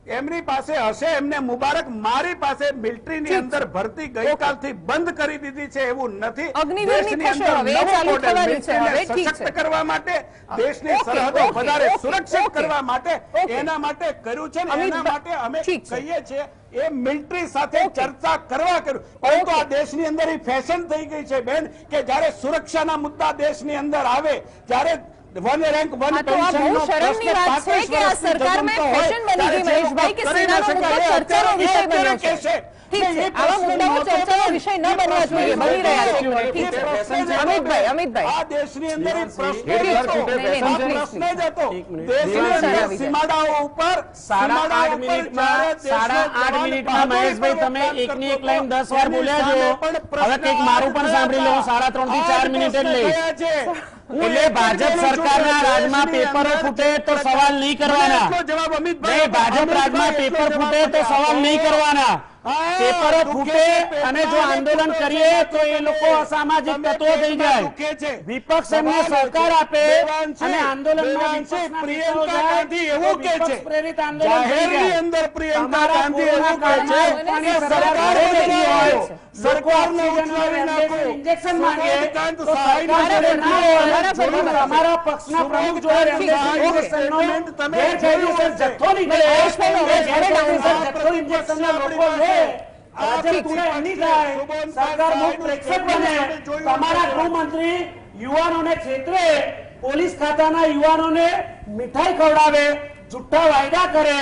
એમની પાસે હશે એમને મુબારક. મારી પાસે મિલિટરીની અંદર ભરતી ગઈકાલથી બંધ કરી દીધી છે એવું નથી. દેશની અંદર નવો મોડેલ મિલિટરીને સશક્ત કરવા માટે, દેશની સરહદો વધારે સુરક્ષિત કરવા માટે, એના માટે કર્યું છે ને એના માટે અમે કહીએ છીએ એ મિલિટરી સાથે ચર્ચા કરવા કર્યું. પરંતુ આ દેશની અંદર એ ફેશન થઈ ગઈ છે બેન કે જયારે સુરક્ષાના મુદ્દા દેશની અંદર આવે, જયારે વન રેન્ક વન પેન્શનનો શરમની વાત છે કે આ સરકારમાં ફેશન બની ગઈ મહેશભાઈ કે સેનાનો મુદ્દો ચર્ચાનો વિષય બન્યો છે. ઠીક છે, આવા મુદ્દાઓ ચર્ચાનો વિષય ન બનવા જોઈએ, બની રહ્યા છે. ઠીક છે, અમિતભાઈ, આ દેશની અંદર પ્રશ્ન જ હતો. દેશની સીમાડાઓ ઉપર 8:30 મિનિટમાં મહેશભાઈ તમે એકની એક લાઈન 10 વાર બોલ્યા છો. હવે કંઈક મારું પણ સાંભળી લો. 3.5 થી 4 મિનિટ જ લઈશ. એટલે ભાજપ સરકારના રાજમાં પેપરો ફૂટે તો સવાલ નહીં કરવાના. ભાજપ રાજમાં પેપર ફૂટે તો સવાલ નહીં કરવાના. પેપરો ફૂટે અને જો આંદોલન કરીએ તો એ લોકો અસામાજિક તત્વો થઈ જાય. વિપક્ષ એમને સહકાર આપે અને આંદોલનમાં પ્રિયંકા ગાંધી એવું કે છે, જાહેરની અંદર પ્રિયંકા ગાંધી એવું કહે છે કે સરકારે સરકારને ઉઠાવી નાખો, ઇન્જેક્શન માંગે સૂર્યકાંત તો સહાયના સરકાર જોડે ના હોય. તમારા પક્ષના પ્રમુખ જોડે ઇન્જેક્શનનો ગેરકાયદેસર જથ્થો નીકળે, ગેરકાયદેસર જથ્થો ઇન્જેક્શનના લોકો લે, સરકાર મુક્ત પ્રેક્ષક બને. તમારા ગૃહમંત્રી યુવાનોને છેતરે, પોલીસ ખાતાના યુવાનોને મીઠાઈ ખવડાવે, જુઠ્ઠા વાયદા કરે,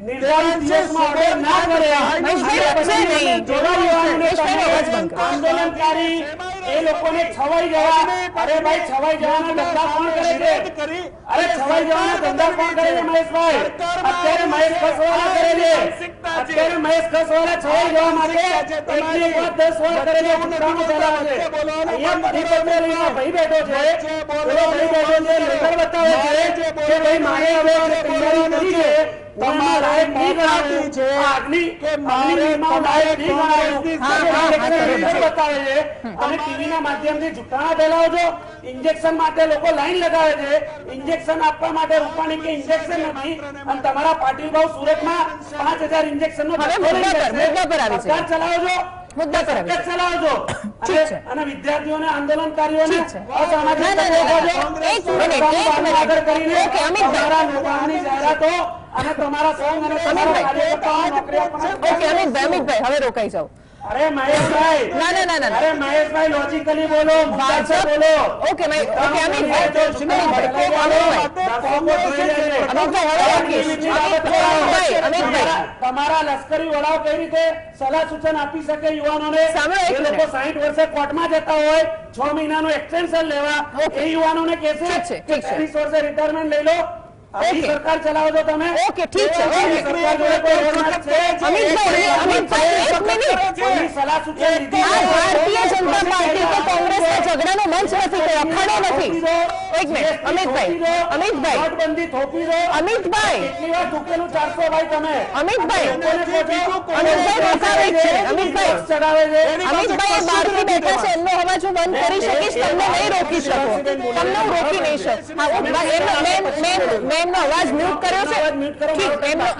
નિર્ધારિત દિવસમાં ઓર્ડર ના કરે, આંદોલનકારી એ લોકોને છવાઈ જવા, અરે ભાઈ છવાઈ જવાના ધંધા કોણ કરે છે? અરે છવાઈ જવાના ધંધા કોણ કરે છે મહેશભાઈ? અત્યારે મહેશ કસવાલા કરે છે, અત્યારે મહેશ કસવાલા છવાઈ જવા માટે એકની વાત 10 વાર કરે છે, ઉત્તરાણું ચલાવે છે. અહીંયા પરિપત્ર લઈને ભાઈ બેઠો છે, પેલો ભાઈ બેઠો છે, લેટર બતાવે છે કે ભાઈ મારે હવે તૈયારી કરી છે, તમારા નહીં ગણાવી છે આગની કે મારે લાયક નહીં ગણાવ્યું બતાવે છે, અને ટીવી ના માધ્યમથી જુઠ્ઠાણા ફેલાવો છો. ઇન્જેક્શન માટે લોકો લાઈન લગાવે છે, ઇન્જેક્શન આપવા માટે રૂપાણી કે ઇન્જેક્શન નથી, અને તમારા પાટીલ ભાવ સુરતમાં 5000 ઇન્જેક્શન નો સરકાર ચલાવો છો, મુદ્દા પર ચલાવો છો, અને વિદ્યાર્થીઓને આંદોલનકારીઓને અસામાજિક જાહેરાતો અને તમારા સંઘ અને અમિતભાઈ હવે રોકાઈ જાઓ. અરે મહેશભાઈ, ના, અરે મહેશભાઈ લોજિકલી બોલો, બોલો. ઓકે તમારા લશ્કરી વડાઓ કઈ રીતે સલાહ સૂચન આપી શકે યુવાનોને? એ લોકો 60 વર્ષે કોર્ટમાં જતા હોય, 6 મહિનાનું એક્સટેન્શન લેવા, એ યુવાનોને કહેશે 30 વર્ષે રિટાયરમેન્ટ લઈ લો. સરકાર ચલાવો છો તમે? ઓકે, ઠીક છે. સરકાર જોડે કોઈ રોજગાર છે? સલાહ સૂચન ભારતીય જનતા પાર્ટી તો કોંગ્રેસના ઝઘડાનો મંચ નથી, કોઈ અખાડો નથી. એક મિનિટ અમિતભાઈ, નોટબંધી થોપી દો. અમિતભાઈ, કેટલી વાર થૂકેલું 400 ભાઈ તમે? અમિતભાઈ રોકાવે છે. ચડાવે છે. અમિતભાઈ બહારથી બેઠા છે, એમનો અવાજ હું બંધ કરી શકીશ, તમને નહીં રોકી શકો, તમને હું રોકી નહીં શકું. મેં એમનો અવાજ મ્યુટ કર્યો છે, ઠીક,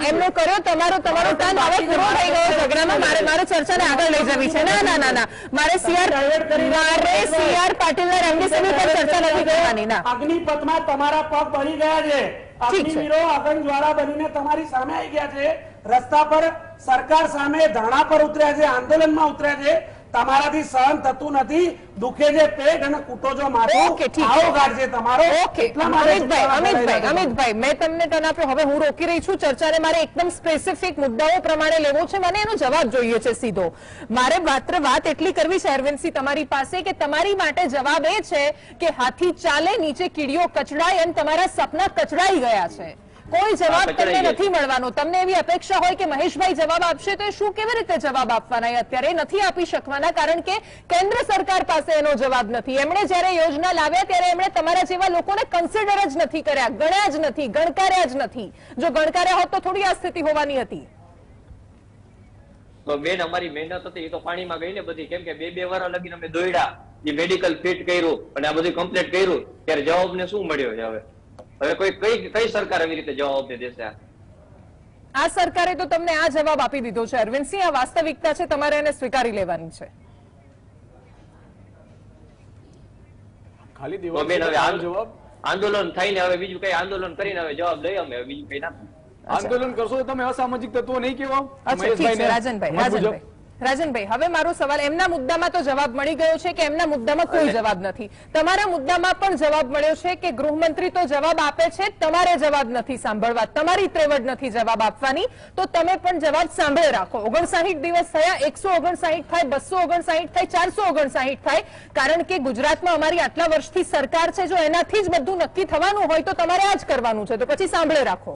એમનો કર્યો, તમારો ટર્ન હવે પૂરો થઈ ગયો ઝઘડામાં. મારે ચર્ચાને આગળ લઈ જવી છે. ના, મારે સીઆર પાટીલના રેમડેસિવિર પર ચર્ચા નથી કરવાની. ના, અગ્નિપથમાં તમારા પગ બની ગયા છે, અગ્નિવીરો અગ્નિજ્વાળા બનીને તમારી સામે આવી ગયા છે, રસ્તા પર સરકાર સામે ધરણા પર ઉતર્યા છે, આંદોલનમાં ઉતર્યા છે. તમારાથી સહન થતું નથી, દુખે છે પેટ અને કૂટો છો માથું. આવો ગાઢ છે તમારો. ઓકે અમિતભાઈ, મેં તમને ટર્ન આપ્યો, હવે હું રોકી રહી છું ચર્ચાને. મારે એકદમ સ્પેસિફિક મુદ્દાઓ પ્રમાણે લેવો છે, મને એનો જવાબ જોઈએ છે સીધો. મારે માત્ર વાત એટલી કરવી છે અરવિંદસિંહ તમારી પાસે કે તમારી માટે જવાબ એ છે કે હાથી ચાલે, નીચે કીડીઓ કચડાય અને તમારા સપના કચડાઈ ગયા છે. કોઈ જવાબ તમને નથી મળવાનો. તમને એવી અપેક્ષા હોય કે મહેશભાઈ જવાબ આપશે, તો એ શું કેવી રીતે જવાબ આપવાના? અત્યારે નથી આપી શકવાના, કારણ કે કેન્દ્ર સરકાર પાસે એનો જવાબ નથી. એમણે જયારે યોજના લાવ્યા ત્યારે એમણે તમારા જેવા લોકોને કન્સિડર જ નથી કર્યા, ગણ્યા જ નથી, ગણકાર્યા જ નથી. જો ગણકાર્યા હોત તો થોડી આ સ્થિતિ હોવાની હતી. તો બેન, અમારી મહેનત હતી એ તો પાણીમાં ગઈ ને બધી, કેમ કે 2 વર્ષ લગીને અમે દોડ્યા, જે મેડિકલ ફિટ કર્યું અને આ બધું કમ્પ્લીટ કર્યું, ત્યારે જવાબ ને શું મળ્યો છે? હવે કઈ સરકાર આવી રીતે જવાબ દેશે? આ સરકારે તો તમને આ જવાબ આપી દીધો છે અરવિંદસિંહ. આ વાસ્તવિકતા છે, તમારે એને સ્વીકારી લેવાની છે. ખાલી જવાબ આંદોલન થઈને હવે બીજું કઈ આંદોલન કરીને હવે જવાબ લઈ અમે બીજું કઈ ના આંદોલન કરશો તો તમે અસામાજિક તત્વો નહીં કહેવાઓ? રાજનભાઈ, હવે મારો સવાલ, એમના મુદ્દામાં તો જવાબ મળી ગયો છે કે એમના મુદ્દામાં કોઈ જવાબ નથી. તમારા મુદ્દામાં પણ જવાબ મળ્યો છે કે ગૃહમંત્રી તો જવાબ આપે છે, તમારે જવાબ નથી સાંભળવા, તમારી ત્રેવડ નથી જવાબ આપવાની, તો તમે પણ જવાબ સાંભળે રાખો. 59 દિવસ થયા, 159 થાય, 259 થાય, 459 થાય, કારણ કે ગુજરાતમાં અમારી આટલા વર્ષથી સરકાર છે. જો એનાથી જ બધું નક્કી થવાનું હોય તો તમારે આ જ કરવાનું છે, તો પછી સાંભળે રાખો.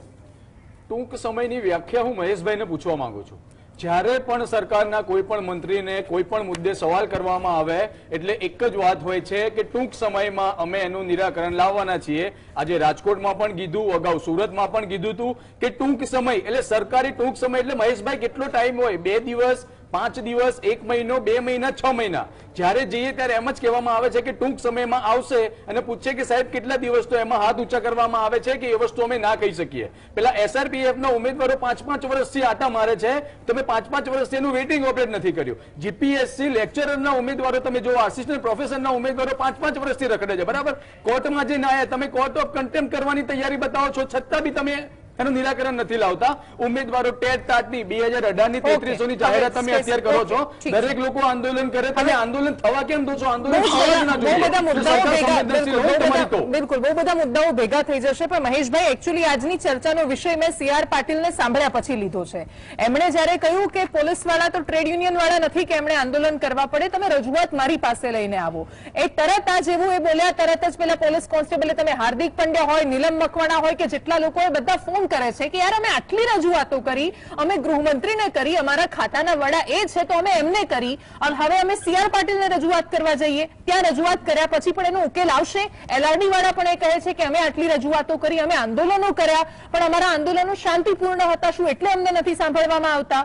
ટૂંક સમયની વ્યાખ્યા હું મહેશભાઈને પૂછવા માંગુ છું. જ્યારે પણ સરકારના કોઈ પણ મંત્રીને કોઈ પણ મુદ્દે સવાલ કરવામાં આવે એટલે એક જ વાત હોય છે કે ટૂંક સમયમાં અમે એનું નિરાકરણ લાવવાના છીએ. આજે રાજકોટમાં પણ કીધું, અગાઉ સુરતમાં પણ કીધું હતું કે ટૂંક સમય એટલે સરકારી ટૂંક સમય એટલે મહેશભાઈ કેટલો ટાઈમ હોય? 2 દિવસ, 5 દિવસ, 1 મહિનો, 2 મહિના, 6 મહિના? જ્યારે જઈએ ત્યારે એમ જ કહેવામાં આવે છે કે ટૂંક સમયમાં આવશે, અને પૂછે કે સાહેબ કેટલા દિવસ, તો એમાં હાથ ઊંચા કરવામાં આવે છે કે એ વસ્તુ અમે ના કહી શકીએ. પેલા SRPF ના ઉમેદવારો 5-5 વર્ષથી આટા મારે છે, તમે 5-5 વર્ષથી એનું વેઇટિંગ ઓપરેટ નથી કર્યું. GPSC લેક્ચરરના ઉમેદવારો તમે જો, આસિસ્ટન્ટ પ્રોફેસરના ઉમેદવારો 5-5 વર્ષથી રખડે છે, બરાબર? કોર્ટમાં જઈને આવ્યા, તમે કોર્ટ ઓફ કન્ટેમ્પ્ટ કરવાની તૈયારી બતાવો છો, છતાં બી તમે એનું નિરાકરણ નથી લાવતા. ઉમેદવારો ટેટ ટાટની 2018 ની 3300 ની જાહેરાત તમે અત્યારે કરો છો. દરેક લોકો આંદોલન કરે, તમે આંદોલન થવા કેમ દો છો? આંદોલન થવા જ ના જોઈએ. બિલકુલ બહુ બધા મુદ્દાઓ ભેગા થઈ જશે. પણ મહેશભાઈ, એકચ્યુઅલી આજની ચર્ચાનો વિષય મેં CR પાટીલને સાંભળ્યા પછી લીધો છે. એમણે જયારે કહ્યું કે પોલીસ વાળા તો ટ્રેડ યુનિયન વાળા નથી કે એમણે આંદોલન કરવા પડે, તમે રજૂઆત મારી પાસે લઈને આવો, એ તરત આ જેવું એ બોલ્યા તરત જ પેલા પોલીસ કોન્સ્ટેબલે, તમે હાર્દિક પંડ્યા હોય, નીલમ મકવાણા હોય કે જેટલા લોકો એ બધા ફોન કરે છે કે યાર અમે આટલી રજૂઆતો કરી, અમે ગૃહમંત્રીને કરી, અમારા ખાતાના વડા એ છે તો અમે એમને કરી, અને હવે અમે CR પાટીલને રજૂઆત કરવા જઈએ. ત્યાં રજૂઆત કર્યા પછી પણ એનો ઉકેલ આવશે? LRD વાળા પણ એ કહે છે કે અમે આટલી રજૂઆતો કરી, અમે આંદોલનો કર્યા, પણ અમારા આંદોલનો શાંતિપૂર્ણ હતા, શું એટલે અમને નથી સાંભળવામાં આવતા?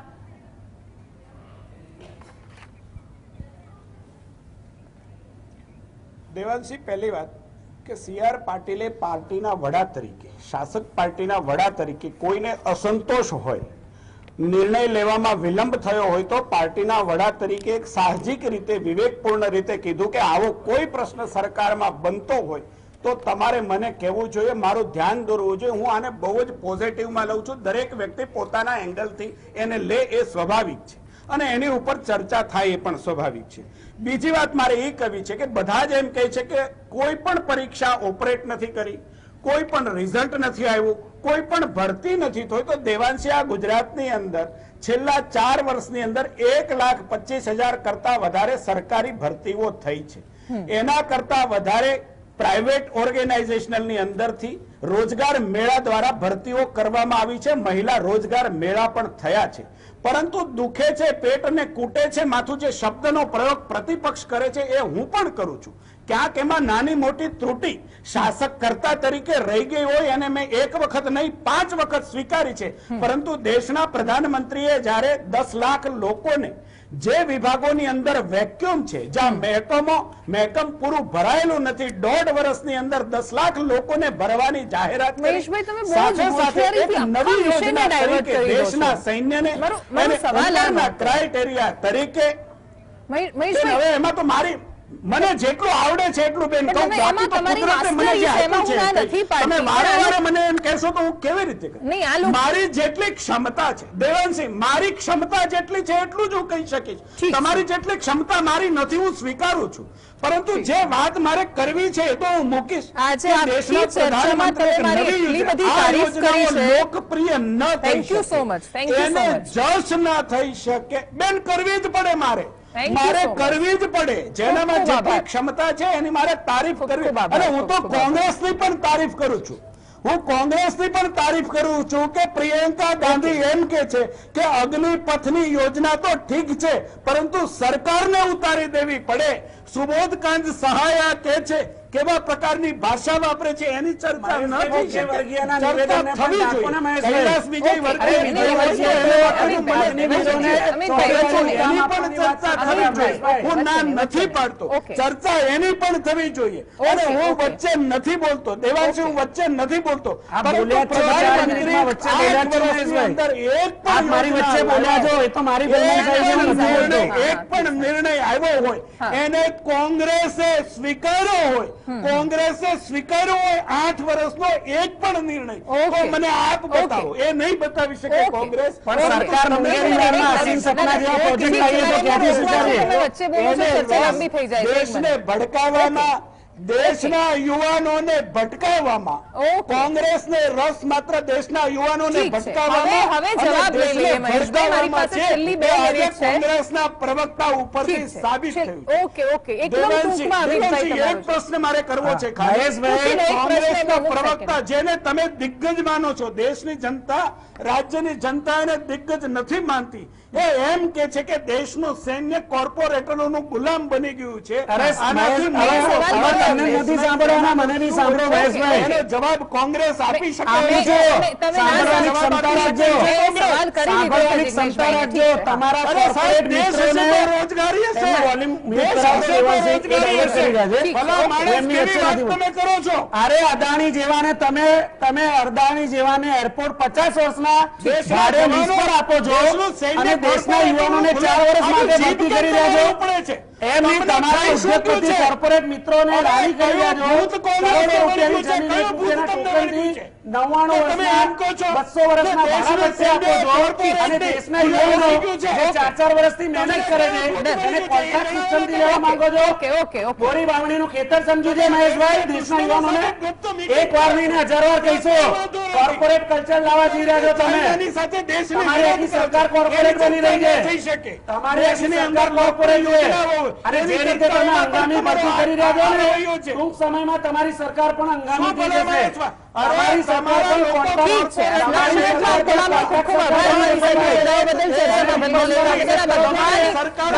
દેવાંશી, પહેલી વાત કે CR પાટીલે પાર્ટીના વડા તરીકે, શાસક પાર્ટીના વડા તરીકે કોઈને અસંતોષ હોય, નિર્ણય લેવામાં વિલંબ થયો હોય તો પાર્ટીના વડા તરીકે એક સાહજિક રીતે, વિવેકપૂર્ણ રીતે કીધું કે આવો કોઈ પ્રશ્ન સરકારમાં બનતો હોય તો તમારે મને કહેવું જોઈએ, મારું ધ્યાન દોરવું જોઈએ. હું આને બહુ જ પોઝિટિવમાં લઉં છું. દરેક વ્યક્તિ પોતાના એંગલથી એને લે એ સ્વાભાવિક છે, અને એની ઉપર ચર્ચા થાય એ પણ સ્વાભાવિક છે. બીજી વાત મારે એ કહેવી છે કે બધા જ એમ કહે છે કે કોઈ પણ પરીક્ષા ઓપરેટ નથી કરી, કોઈ પણ રિઝલ્ટ નથી આવ્યું, કોઈ પણ ભરતી નથી થઈ. તો દેવાંશી, આ ગુજરાતની અંદર છેલ્લા 4 વર્ષની અંદર 1,25,000 કરતા વધારે સરકારી ભરતીઓ થઈ છે. એના કરતા વધારે પ્રાઇવેટ ઓર્ગેનાઇઝેશનની અંદરથી રોજગાર મેળા દ્વારા ભરતીઓ કરવામાં આવી છે. મહિલા રોજગાર મેળા પણ થયા છે. પરંતુ દુખે છે, પેટ અને કૂટે છે માથું, જે શબ્દનો પ્રયોગ પ્રતિપક્ષ કરે છે એ હું પણ કરું છું. ક્યાંક એમાં નાની મોટી ત્રુટિ શાસક કર્તા તરીકે રહી ગઈ હોય, અને મેં 1 વખત નહીં 5 વખત સ્વીકારી છે. પરંતુ દેશના પ્રધાનમંત્રીએ જ્યારે 10 લાખ લોકોને, જે વિભાગોની અંદર વેક્યુમ છે, જ્યાં મહેકમ પૂરું ભરાયેલું નથી, 1.5 વર્ષની અંદર 10 લાખ લોકોને ભરવાની જાહેરાત કરી, સાથે સાથે એક નવી યોજના તરીકે દેશના સૈન્યને ક્રાઇટેરિયા તરીકે, હવે એમાં તો મને જેટલું આવડે છે એટલું બેન કહું, બાકી તો કુદરતે મને જે આપ્યું છે, તમે વારે મને એમ કહેશો તો હું કેવી રીતે કહું? મારી જેટલી ક્ષમતા છે દેવાંશી, મારી ક્ષમતા જેટલી છે એટલું જ હું કહી શકીશ. તમારી જેટલી ક્ષમતા મારી નથી, હું સ્વીકારું છું. પરંતુ જે વાત મારે કરવી છે એ તો હું મૂકીશ. દેશના પ્રધાનમંત્રી લોકપ્રિય ન થઈ શકે, એને જશ ન થઈ શકે બેન, કરવી જ પડે, મારે કરવી જ પડે. જેનામાં જેટલી ક્ષમતા છે એની મારે તારીફ કરવી. અને હું તો કોંગ્રેસની પણ તારીફ કરું છું. હું કોંગ્રેસની પણ તારીફ કરું છું કે પ્રિયંકા ગાંધી એમ કે છે કે અગ્નિપથની યોજના તો ઠીક છે, પરંતુ સરકારને ઉતારી દેવી પડે. સુબોધકાંત સહાયા કે છે, કેવા પ્રકારની ભાષા વાપરે છે એની ચર્ચા ન થઈ છે. કૈલાસ વિજય વર્ગીય હું ના નથી પાડતો, ચર્ચા એની પણ થવી જોઈએ. અને હું વચ્ચે નથી બોલતો દેવાંશી, હું વચ્ચે નથી બોલતો. એક પણ નિર્ણય આવ્યો હોય એને કોંગ્રેસે સ્વીકાર્યો હોય, કોંગ્રેસે સ્વીકાર્યો હોય 8 વર્ષનો એક પણ નિર્ણય, તો મને આપ બતાવો. એ નહીં બતાવી શકે કોંગ્રેસ. દેશને ભડકાવવામાં, દેશના યુવાનોને ભટકાવવામાં, કોંગ્રેસને રસ માત્ર દેશના યુવાનોને ભટકાવવામાં કોંગ્રેસના પ્રવક્તા ઉપરથી સાબિત થયું. એક પ્રશ્ન મારે કરવો છે, કોંગ્રેસના પ્રવક્તા જેને તમે દિગ્ગજ માનો છો, દેશની જનતા, રાજ્યની જનતા એને દિગ્ગજ નથી માનતી, એ એમ કે છે કે દેશનું સૈન્ય કોર્પોરેટરોનું ગુલામ બની ગયું છે. એનો જવાબ કોંગ્રેસ આપી શકે છે. અરે અદાણી જેવાને તમે અદાણી જેવાને એરપોર્ટ 50 વર્ષના ભાડે લીઝ પર આપો છો, અને દેશના યુવાનોને 4 વર્ષ માટે ભરતી કરી રહ્યા છો. એમ નહીં, તમારા ઉદ્યોગપતિ કોર્પોરેટ મિત્રોને રાણી કરી રહ્યા છો. 99 તમે એમ કહો છો 200 વર્ષના કે ભાડા દેશને પૈસે આપો છો અને corporate દેશના ને યુવાનો છે. જે 4 વર્ષથી મહેનત કરે છે એને કોન્ટ્રાક્ટ સિસ્ટમથી લેવા માંગો છો. ઓકે ગોરી બાવણીનું ખેતર સમજ્યું છે મહેશભાઈ. દેશના યુવાનોને એક વાર નહીં 1000 વાર કહીશું. કોર્પોરેટ કલ્ચર લાવવા જઈ રહ્યા છો તમે. એની સાથે દેશને તમારી આખી સરકાર કોર્પોરેટ બની રહી છે. થઈ શકે. તમારી આખી સરકાર કોર્પોરેટ છે અને જે રીતે તમે હંગામી ભરતી કરી રહ્યા છો ને ટૂંક સમયમાં તમારી સરકાર પણ હંગામી થઈ જશે. તમારી સરકાર પણ ઠીક છે. તમારી સરકાર તમારો ખૂબ ખૂબ આભાર. અમારી સાથે જોડાવા બદલ ચર્ચામાં ભાગ લેવા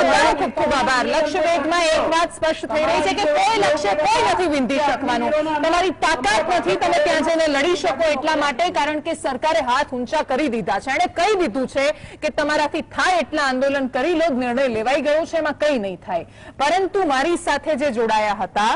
બદલ ખૂબ ખૂબ આભાર. લક્ષ્યવેધમાં એક વાત સ્પષ્ટ થઈ રહી છે કે કોઈ લક્ષ્ય કોઈ નથી વિંધી શકવાનું. તમારી તાકાત નથી તમે ત્યાં જઈને લડી શકો એટલા માટે, કારણ કે સરકારે હાથ ઊંચા કરી દીધા છે. એણે કહી દીધું છે કે તમારાથી થાય એટલા આંદોલન કરી લો. નિર્ણય લેવાઈ ગયો છે, એમાં કંઈ નહીં થાય. પરંતુ મારી સાથે જે જોડાયા હતા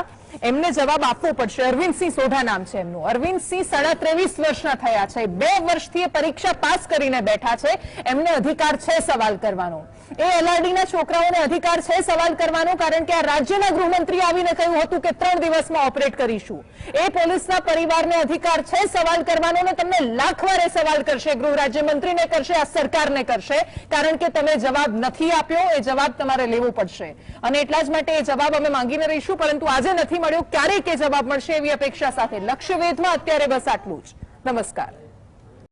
એમને જવાબ આપવો પડશે. અરવિંદસિંહ સોઢા નામ છે એમનું. અરવિંદસિંહ 23 વર્ષના થયા છે. 2 વર્ષથી એ પરીક્ષા પાસ કરીને બેઠા છે. એમને અધિકાર છે સવાલ કરવાનો. એ એલઆરડીના છોકરાઓને અધિકાર છે સવાલ કરવાનો, કારણ કે આ રાજ્યના ગૃહમંત્રી આવીને કહ્યું હતું કે 3 દિવસમાં ઓપરેટ કરીશું. એ પોલીસના પરિવારને અધિકાર છે સવાલ કરવાનો ને તમને લાખ વાર એ સવાલ કરશે. ગૃહ રાજ્યમંત્રીને કરશે, આ સરકારને કરશે, કારણ કે તમે જવાબ નથી આપ્યો. એ જવાબ તમારે લેવો પડશે અને એટલા જ માટે એ જવાબ અમે માંગીને રહીશું. પરંતુ આજે નથી મળ્યો, ક્યારેક એ જવાબ મળશે એવી અપેક્ષા સાથે લક્ષ્યવેધમાં અત્યારે બસ આટલું જ. નમસ્કાર.